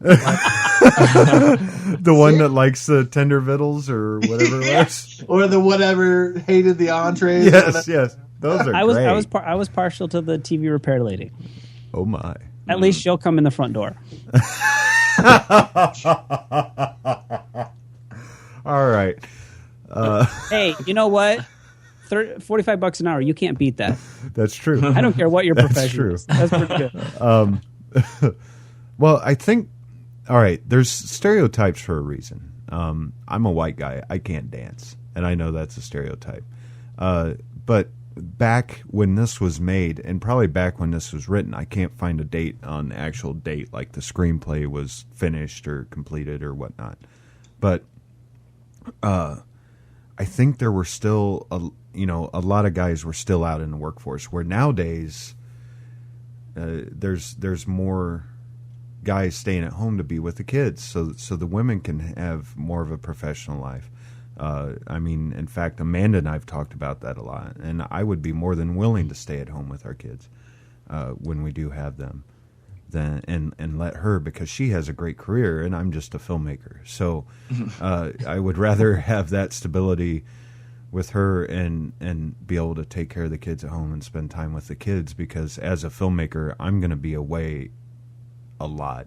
the one that likes the tender vittles or whatever it was. Or the whatever hated the entrees. Yes. Those are great. I was partial to the TV repair lady. Oh my. At least she'll come in the front door. All right. Hey, you know what? $45 an hour. You can't beat that. That's true. I don't care what your profession true. is. That's pretty good. Well, I think, all right, there's stereotypes for a reason. I'm a white guy. I can't dance. And I know that's a stereotype. But back when this was made, and probably back when this was written, I can't find a date on the actual date, like the screenplay was finished or completed or whatnot. But I think there were still, a lot of guys were still out in the workforce, where nowadays there's more guys staying at home to be with the kids, so the women can have more of a professional life. In fact, Amanda and I have talked about that a lot, and I would be more than willing to stay at home with our kids when we do have them, and let her, because she has a great career and I'm just a filmmaker. So I would rather have that stability with her and be able to take care of the kids at home and spend time with the kids, because as a filmmaker, I'm going to be away a lot.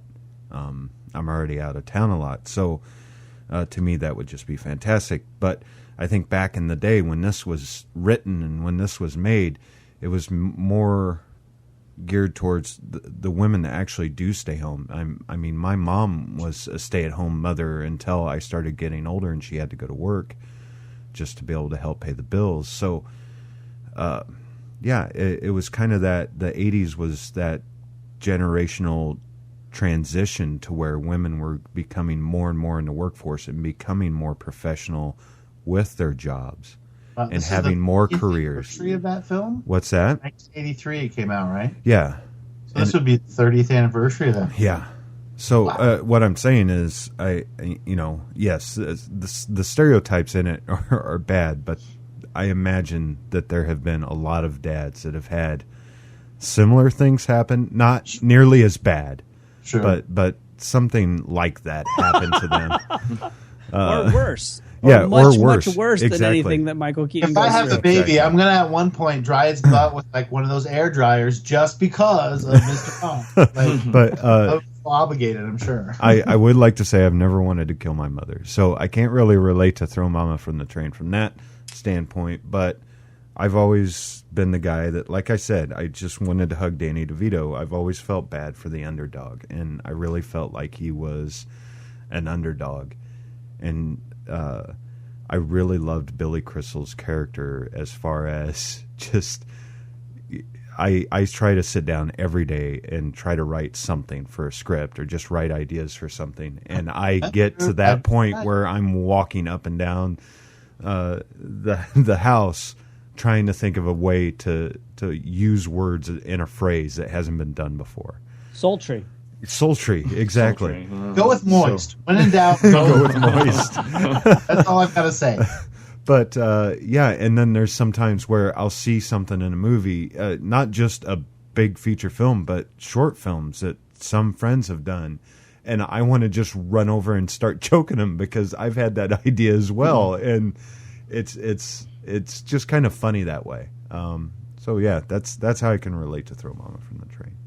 I'm already out of town a lot, so. To me, that would just be fantastic. But I think back in the day when this was written and when this was made, it was more geared towards the women that actually do stay home. My mom was a stay-at-home mother until I started getting older and she had to go to work just to be able to help pay the bills. So, it was kind of that the 80s was that generational transition to where women were becoming more and more in the workforce and becoming more professional with their jobs and having more careers. Anniversary of that film? What's that? 1983 it came out, right? Yeah. So this would be the 30th anniversary of that. Yeah. So what I'm saying is, yes, the stereotypes in it are bad, but I imagine that there have been a lot of dads that have had similar things happen, not nearly as bad. Sure. But something like that happened to them. Or worse. Or worse. Much worse Exactly. than anything that Michael Keaton If goes I have through. a baby, Exactly. I'm going to at one point dry its butt with like one of those air dryers just because of Mr. Kong. But I'm obligated, I'm sure. I would like to say I've never wanted to kill my mother, so I can't really relate to throw Mama from the train from that standpoint, but I've always been the guy that, like I said, I just wanted to hug Danny DeVito. I've always felt bad for the underdog, and I really felt like he was an underdog. And I really loved Billy Crystal's character as far as just I try to sit down every day and try to write something for a script or just write ideas for something. And I get to that point where I'm walking up and down the house trying to think of a way to use words in a phrase that hasn't been done before. Sultry, exactly. Sultry. Go with moist. When in doubt, go with Moist. That's all I've got to say. But and then there's some times where I'll see something in a movie, not just a big feature film, but short films that some friends have done, and I want to just run over and start choking them because I've had that idea as well, and it's just kind of funny that way. So yeah, that's how I can relate to Throw Momma from the Train.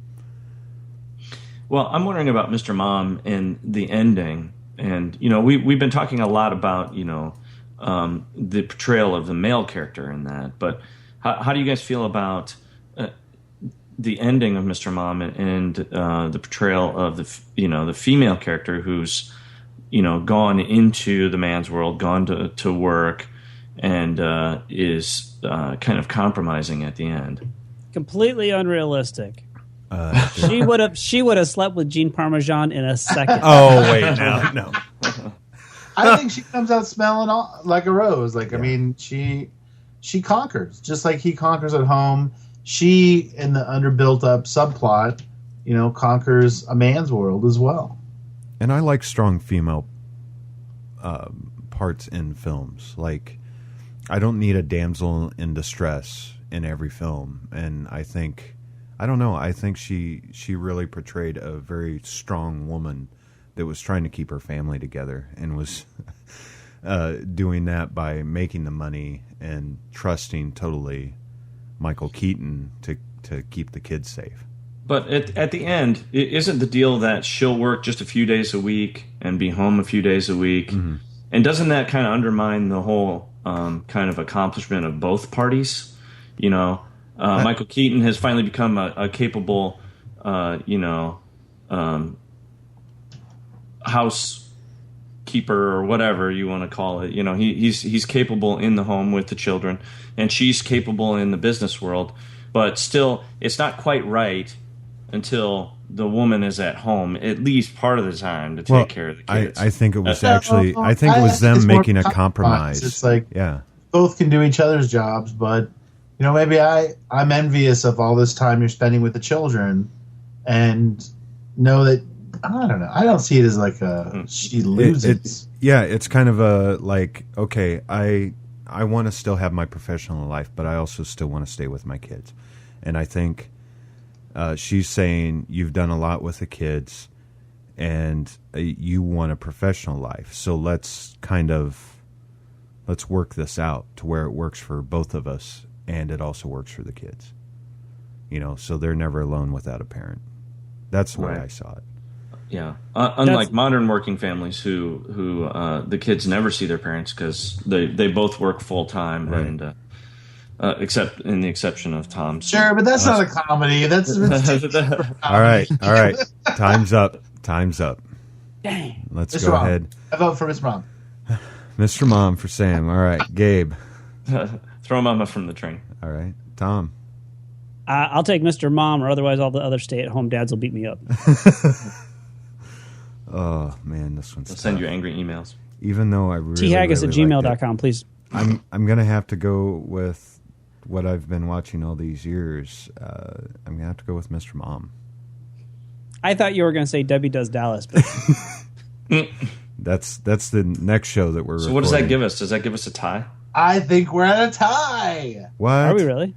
Well, I'm wondering about Mr. Mom and the ending, and we've been talking a lot about the portrayal of the male character in that, but how do you guys feel about the ending of Mr. Mom and the portrayal of the female character who's gone into the man's world, gone to work, and is kind of compromising at the end? completely unrealistic. She would have slept with Gene Parmesan in a second. Oh wait, no. I think she comes out smelling like a rose. I mean, she conquers just like he conquers at home. She, in the underbuilt up subplot, conquers a man's world as well. And I like strong female parts in films. Like, I don't need a damsel in distress in every film. And I think she really portrayed a very strong woman that was trying to keep her family together and was doing that by making the money and trusting totally Michael Keaton to keep the kids safe. But at the end, isn't the deal that she'll work just a few days a week and be home a few days a week? Mm-hmm. And doesn't that kind of undermine the whole kind of accomplishment of both parties? Michael Keaton has finally become a capable, housekeeper or whatever you want to call it. He's capable in the home with the children, and she's capable in the business world. But still, it's not quite right until the woman is at home at least part of the time to take care of the kids. I think it was actually them making a compromise. It's like both can do each other's jobs, but maybe I'm envious of all this time you're spending with the children, and know that I don't know. I don't see it as like she loses. It's kind of a like, okay, I want to still have my professional life, but I also still want to stay with my kids. And I think she's saying you've done a lot with the kids, and you want a professional life. So let's work this out to where it works for both of us, and it also works for the kids. So they're never alone without a parent. That's the way I saw it. Yeah, unlike modern working families who the kids never see their parents because they both work full time, right. And except in the exception of Tom. Sure, but that's not a comedy. That's all right. Time's up. Dang. Let's Mr. go Mom. ahead. I vote for Mr. Mom. Mr. Mom for Sam. All right, Gabe. Throw Momma from the train. All right, Tom. I'll take Mr. Mom, or otherwise all the other stay-at-home dads will beat me up. Oh man, this one's. I'll send you angry emails. Even though I really thaggis@gmail.com, please. I'm gonna have to go with what I've been watching all these years. I'm gonna have to go with Mr. Mom. I thought you were gonna say Debbie Does Dallas. But That's the next show that we're. So what does that give us? Does that give us a tie? I think we're at a tie. What? Are we really?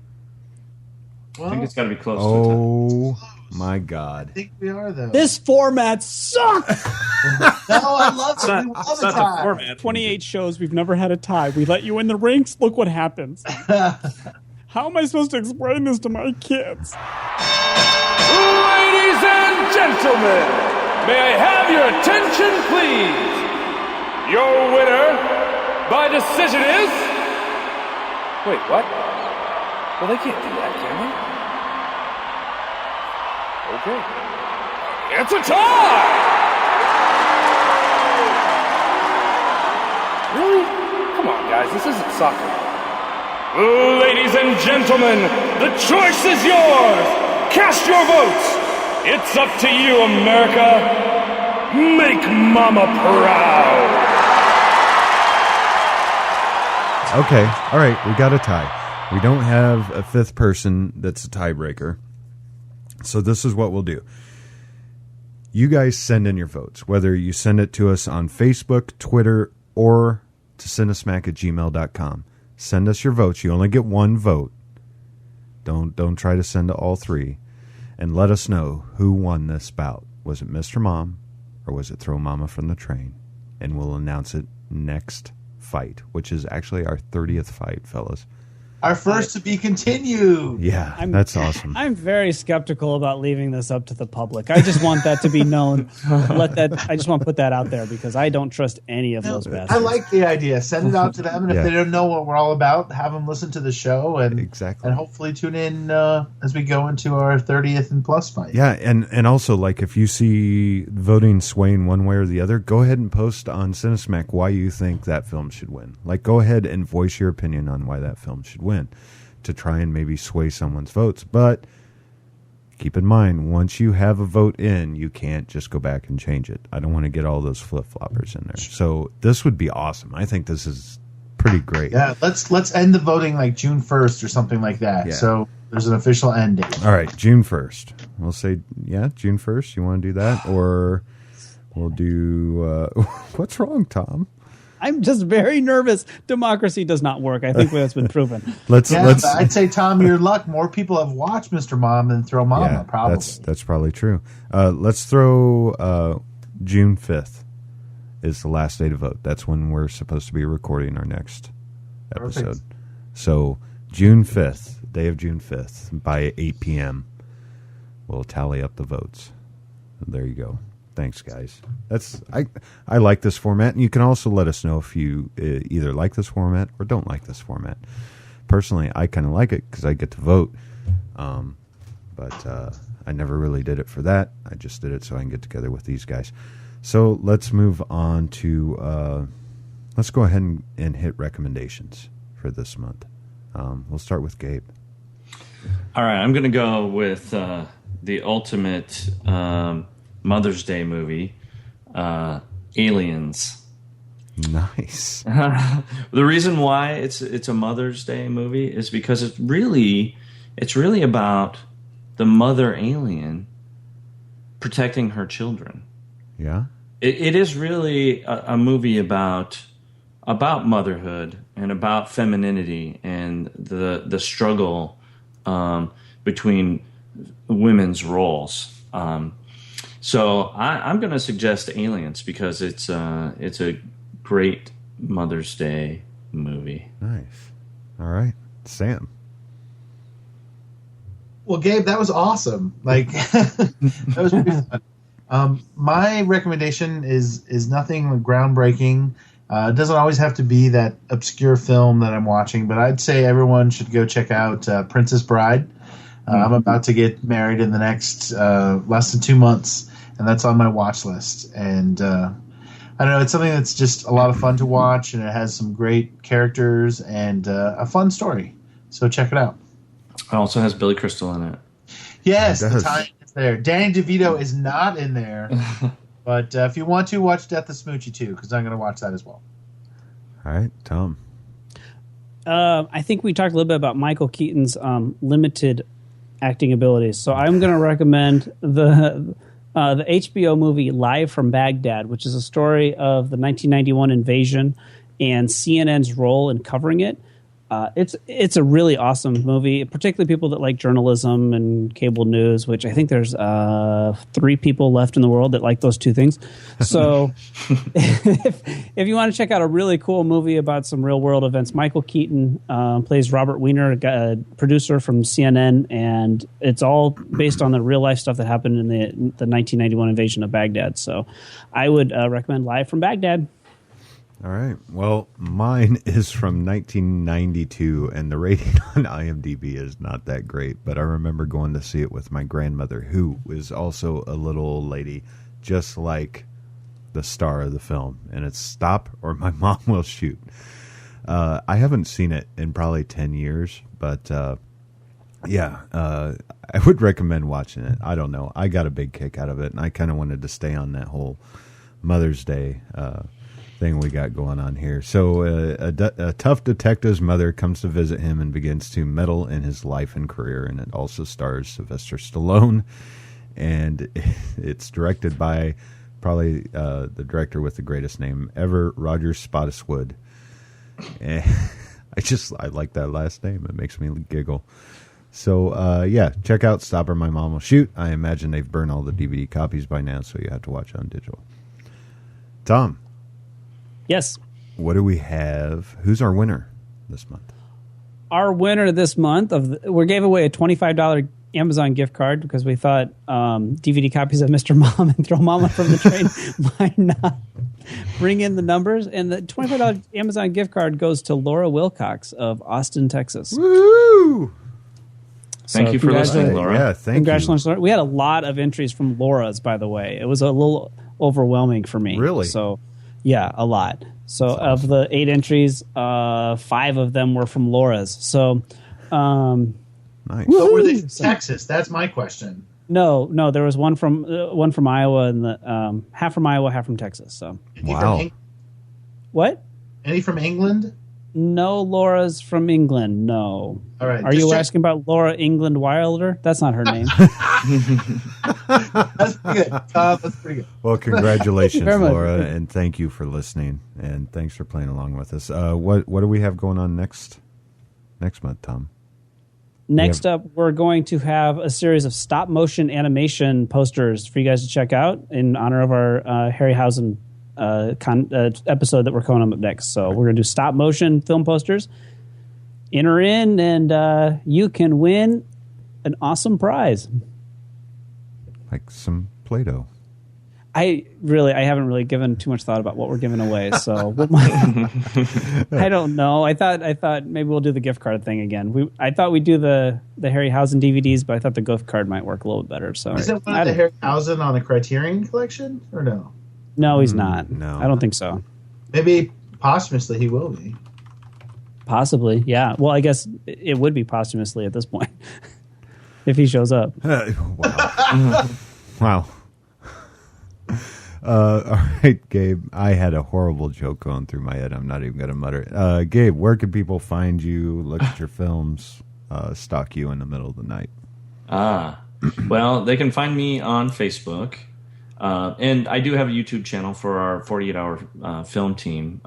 I think it's got to be close to a tie. My God. I think we are, though. This format sucks! No, I love it. We love a tie. Format. 28 shows, we've never had a tie. We let you in the rinks, look what happens. How am I supposed to explain this to my kids? Ladies and gentlemen, may I have your attention, please? Your winner by decision is... Wait, what? Well, they can't do that, can they? Okay. It's a tie! guys. This isn't soccer. Ladies and gentlemen, the choice is yours. Cast your votes. It's up to you, America. Make Mama proud. Okay, all right, we got a tie. We don't have a fifth person that's a tiebreaker. So this is what we'll do. You guys send in your votes, whether you send it to us on Facebook, Twitter, or to cinesmack@gmail.com. Send us your votes. You only get one vote. Don't try to send to all three. And let us know who won this bout. Was it Mr. Mom or was it Throw Mama from the Train? And we'll announce it next fight, which is actually our 30th fight, fellas. Our first to be continued. Yeah, that's awesome. I'm very skeptical about leaving this up to the public. I just want that to be known. I just want to put that out there because I don't trust any of those bastards. I like the idea. Send it out to them, and if Yeah. they don't know what we're all about, have them listen to the show and Exactly. and hopefully tune in as we go into our 30th and plus fight. Yeah, and also, like, if you see voting swaying one way or the other, go ahead and post on Cinesmack why you think that film should win. Like, go ahead and voice your opinion on why that film should win to try and maybe sway someone's votes. But keep in mind, once you have a vote in, you can't just go back and change it. I don't want to get all those flip-floppers in there. So this would be awesome. I think this is pretty great. Yeah, let's end the voting like June 1st or something like that. Yeah. So there's an official end date. All right, June 1st. We'll say, June 1st. You want to do that? Or we'll do... what's wrong, Tom? I'm just very nervous. Democracy does not work. I think that's been proven. Let's But I'd say, Tom, your luck. More people have watched Mr. Mom than Throw Mama, yeah, probably. that's probably true. Let's throw June 5th is the last day to vote. That's when we're supposed to be recording our next episode. Perfect. So June 5th, day of June 5th, by 8 p.m., we'll tally up the votes. There you go. Thanks, guys. I like this format, and you can also let us know if you either like this format or don't like this format. Personally, I kind of like it because I get to vote, but I never really did it for that. I just did it so I can get together with these guys. So let's move on to let's go ahead and hit recommendations for this month. We'll start with Gabe. All right, I'm going to go with the ultimate Mother's Day movie, Aliens. Nice. The reason why it's a Mother's Day movie is because it's really about the mother alien protecting her children. Yeah. It is really a movie about motherhood and about femininity and the struggle between women's roles. So I'm going to suggest Aliens because it's a great Mother's Day movie. Nice. All right, Sam. Well, Gabe, that was awesome. Like that was pretty fun. My recommendation is nothing groundbreaking. It doesn't always have to be that obscure film that I'm watching, but I'd say everyone should go check out Princess Bride. I'm about to get married in the next less than 2 months, and that's on my watch list. And I don't know, it's something that's just a lot of fun to watch, and it has some great characters and a fun story. So check it out. It also has Billy Crystal in it. Yes, It the does. tie is there. Danny DeVito is not in there. But if you want to, watch Death of Smoochie too, because I'm going to watch that as well. All right, Tom. I think we talked a little bit about Michael Keaton's limited acting abilities. So I'm going to recommend the HBO movie Live from Baghdad, which is a story of the 1991 invasion and CNN's role in covering it. It's a really awesome movie, particularly people that like journalism and cable news, which I think there's 3 people left in the world that like those two things. So if you want to check out a really cool movie about some real world events, Michael Keaton plays Robert Wiener, a producer from CNN, and it's all based on the real life stuff that happened in the 1991 invasion of Baghdad. So I would recommend Live from Baghdad. All right. Well, mine is from 1992, and the rating on IMDb is not that great, but I remember going to see it with my grandmother, who is also a little old lady, just like the star of the film, and it's Stop or My Mom Will Shoot. I haven't seen it in probably 10 years, but I would recommend watching it. I don't know. I got a big kick out of it, and I kind of wanted to stay on that whole Mother's Day thing we got going on here. So a tough detective's mother comes to visit him and begins to meddle in his life and career, and it also stars Sylvester Stallone, and it's directed by probably the director with the greatest name ever, Roger Spottiswoode. And I like that last name. It makes me giggle. So, check out Stop or My Mom Will Shoot. I imagine they've burned all the DVD copies by now, so you have to watch it on digital. Tom. Yes. What do we have? Who's our winner this month? Our winner this month, we gave away a $25 Amazon gift card because we thought DVD copies of Mr. Mom and Throw Mama from the Train might not bring in the numbers. And the $25 Amazon gift card goes to Laura Wilcox of Austin, Texas. Woo! Thank you for listening, Laura. Yeah, thank Congratulations, Laura. We had a lot of entries from Laura's, by the way. It was a little overwhelming for me. Really? So, yeah, a lot. So, of the 8 entries, 5 of them were from Laura's. So, nice. But were they from Texas? That's my question. No, there was one from Iowa and the half from Iowa, half from Texas. So, Wow. What? Any from England? No, Laura's from England. No. All right. Are you asking about Laura England Wilder? That's not her name. That's pretty good. That's pretty good. Well, congratulations, Very much. Laura, and thank you for listening, and thanks for playing along with us. What do we have going on next month, Tom? Next up, we're going to have a series of stop motion animation posters for you guys to check out in honor of our Harryhausen episode that we're coming up next. So we're going to do stop motion film posters. Enter in, and you can win an awesome prize. Like some Play-Doh. I haven't really given too much thought about what we're giving away. So I don't know. I thought maybe we'll do the gift card thing again. I thought we'd do the Harryhausen DVDs, but I thought the gift card might work a little better. So is it one of the Harryhausen on the Criterion collection or no? No, he's not. No. I don't think so. Maybe posthumously he will be. Possibly, yeah. Well, I guess it would be posthumously at this point if he shows up. Wow. Wow. All right, Gabe. I had a horrible joke going through my head. I'm not even going to mutter it. Gabe, where can people find you, look at your films, stalk you in the middle of the night? Well, they can find me on Facebook. And I do have a YouTube channel for our 48-hour film team.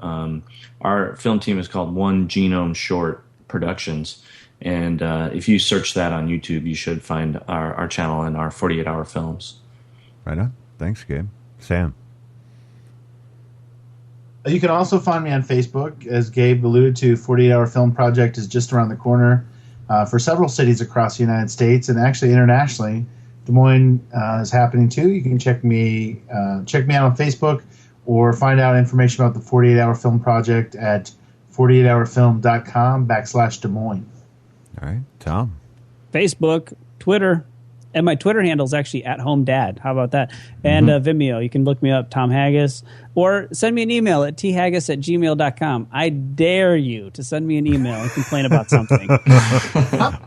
Our film team is called One Genome Short Productions. And if you search that on YouTube, you should find our channel and our 48-hour films. Right on. Thanks, Gabe. Sam. You can also find me on Facebook. As Gabe alluded to, 48-Hour Film Project is just around the corner for several cities across the United States and actually internationally. Des Moines is happening too. You can check me out on Facebook or find out information about the 48-Hour Film Project at 48hourfilm.com/Des Moines. All right, Tom. Facebook, Twitter, and my Twitter handle is actually @HomeDad. How about that? And Vimeo. You can look me up, Tom Haggis, or send me an email at thaggis@gmail.com. I dare you to send me an email and complain about something.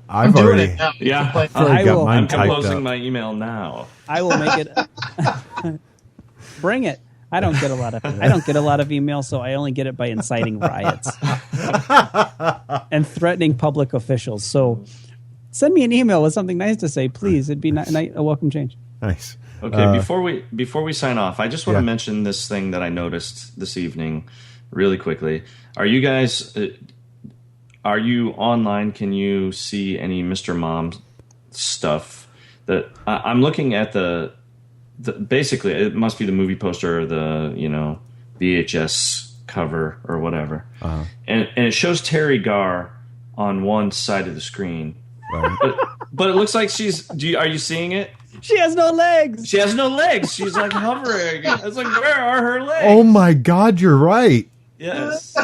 I'm doing it now. Yeah, I'm composing my email now. I will make it. Bring it. I don't get a lot of email, so I only get it by inciting riots and threatening public officials. So send me an email with something nice to say, please. It'd be a welcome change. Nice. Okay, before we sign off, I just want to mention this thing that I noticed this evening really quickly. Are you guys are you online? Can you see any Mr. Mom stuff? That I'm looking at the basically it must be the movie poster or the VHS cover or whatever, and it shows Terry Garr on one side of the screen. Right. But it looks like are you seeing it? She has no legs. She's like hovering. It's like, where are her legs? Oh my God, you're right. Yes.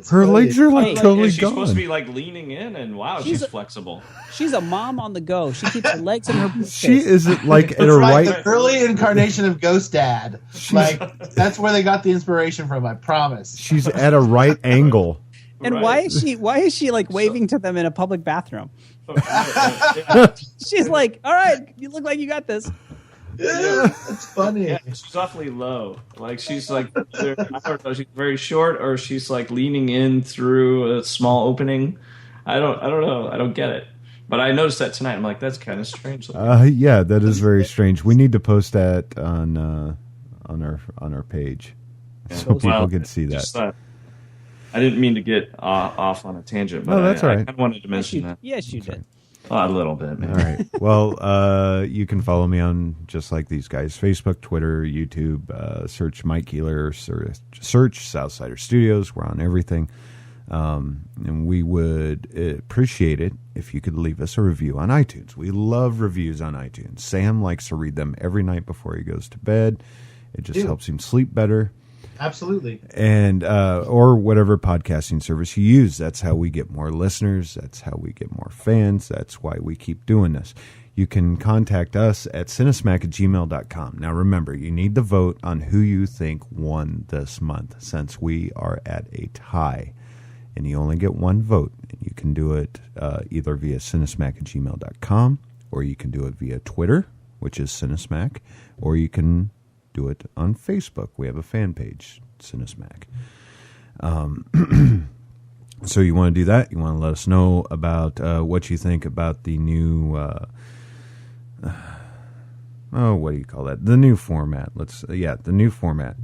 Her legs are like totally she's gone. supposed to be like leaning in, and wow, she's flexible. She's a mom on the go. She keeps her legs in her briefcase. She isn't like at That's her right, right. the early incarnation of Ghost Dad. Like that's where they got the inspiration from. I promise. She's at a right angle. And Right. why is she like waving to them in a public bathroom? She's like, all right, you look like you got this. It's funny. Yeah, she's awfully low. Like she's like, I don't know, she's very short, or she's like leaning in through a small opening. I don't know. I don't get it. But I noticed that tonight. I'm like, that's kind of strange. Yeah, that is very strange. We need to post that on our page so people can see that. Just, I didn't mean to get off on a tangent, but that's all right. I kind of wanted to mention that. Yes, you did. A little bit, maybe. All right. Well, you can follow me on just like these guys: Facebook, Twitter, YouTube. Search Mike Keeler. Search Southsider Studios. We're on everything. And we would appreciate it if you could leave us a review on iTunes. We love reviews on iTunes. Sam likes to read them every night before he goes to bed. It just helps him sleep better. Absolutely. And or whatever podcasting service you use. That's how we get more listeners. That's how we get more fans. That's why we keep doing this. You can contact us at cinesmack@gmail.com. Now remember, you need to vote on who you think won this month, since we are at a tie. And you only get one vote. And you can do it either via cinesmack@gmail.com, or you can do it via Twitter, which is Cinesmack, or you can do it on Facebook. We have a fan page, Cinesmack. So you want to do that? You want to let us know about what you think about the new, what do you call that? The new format. The new format.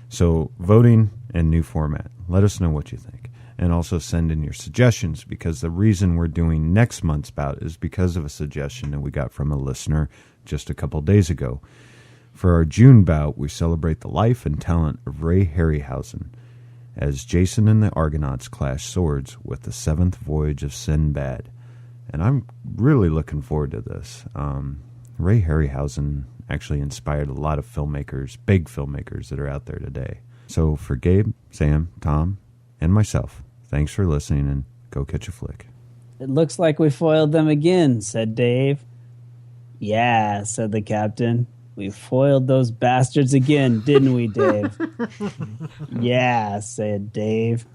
So voting and new format. Let us know what you think. And also send in your suggestions, because the reason we're doing next month's bout is because of a suggestion that we got from a listener just a couple days ago. For our June bout, we celebrate the life and talent of Ray Harryhausen as Jason and the Argonauts clash swords with the seventh voyage of Sinbad. And I'm really looking forward to this. Ray Harryhausen actually inspired a lot of filmmakers, big filmmakers that are out there today. So for Gabe, Sam, Tom, and myself, thanks for listening, and go catch a flick. It looks like we foiled them again, said Dave. Yeah, said the captain. We foiled those bastards again, didn't we, Dave? Yeah, said Dave.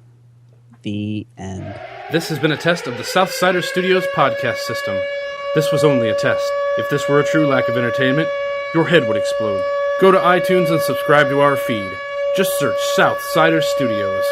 The end. This has been a test of the Southsider Studios podcast system. This was only a test. If this were a true lack of entertainment, your head would explode. Go to iTunes and subscribe to our feed. Just search Southsider Studios.